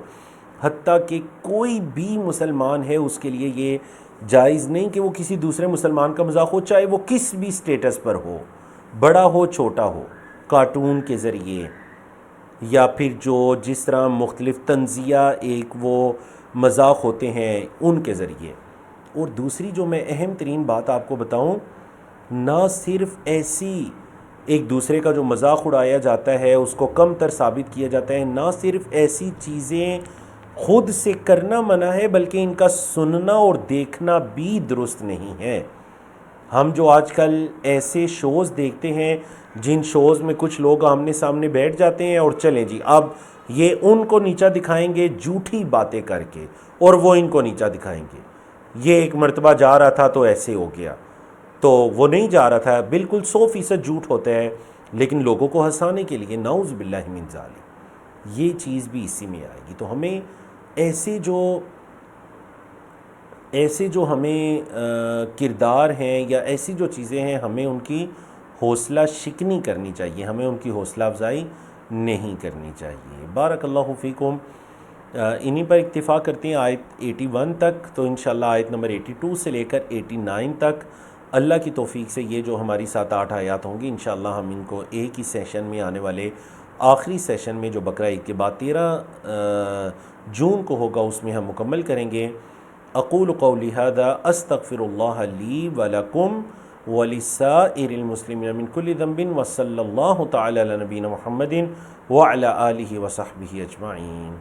حتیٰ کہ کوئی بھی مسلمان ہے اس کے لیے یہ جائز نہیں کہ وہ کسی دوسرے مسلمان کا مذاق ہو، چاہے وہ کس بھی سٹیٹس پر ہو، بڑا ہو چھوٹا ہو، کارٹون کے ذریعے یا پھر جس طرح مختلف طنزیہ ایک وہ مذاق ہوتے ہیں ان کے ذریعے۔ اور دوسری جو میں اہم ترین بات آپ کو بتاؤں، نہ صرف ایسی ایک دوسرے کا جو مذاق اڑایا جاتا ہے اس کو کم تر ثابت کیا جاتا ہے، نہ صرف ایسی چیزیں خود سے کرنا منع ہے بلکہ ان کا سننا اور دیکھنا بھی درست نہیں ہے۔ ہم جو آج کل ایسے شوز دیکھتے ہیں جن شوز میں کچھ لوگ آمنے سامنے بیٹھ جاتے ہیں اور چلیں جی اب یہ ان کو نیچا دکھائیں گے جھوٹی باتیں کر کے اور وہ ان کو نیچا دکھائیں گے، یہ ایک مرتبہ جا رہا تھا تو ایسے ہو گیا، تو وہ نہیں جا رہا تھا، بالکل 100% جھوٹ ہوتا ہے لیکن لوگوں کو ہنسانے کے لیے، نعوذ باللہ من ذالک، یہ چیز بھی اسی میں آئے گی۔ تو ہمیں ایسے جو ہمیں کردار ہیں یا ایسی جو چیزیں ہیں ہمیں ان کی حوصلہ شکنی کرنی چاہیے، ہمیں ان کی حوصلہ افزائی نہیں کرنی چاہیے۔ بارک اللہ فیکم۔ انہی پر اکتفا کرتے ہیں آیت 81 تک، تو انشاءاللہ آیت نمبر 82 سے لے کر 89 تک اللہ کی توفیق سے یہ جو ہماری 7-8 آیات ہوں گی انشاءاللہ ہم ان کو ایک ہی سیشن میں آنے والے آخری سیشن میں جو بقرہ عید کے بعد 13 جون کو ہوگا اس میں ہم مکمل کریں گے۔ اقول قولی ھذا استغفر اللہ لی ولکم ولسائر المسلمین من کل ذنب وصلی اللہ تعالی علی نبینا محمد وعلی آلہ وصحبہ اجمعین۔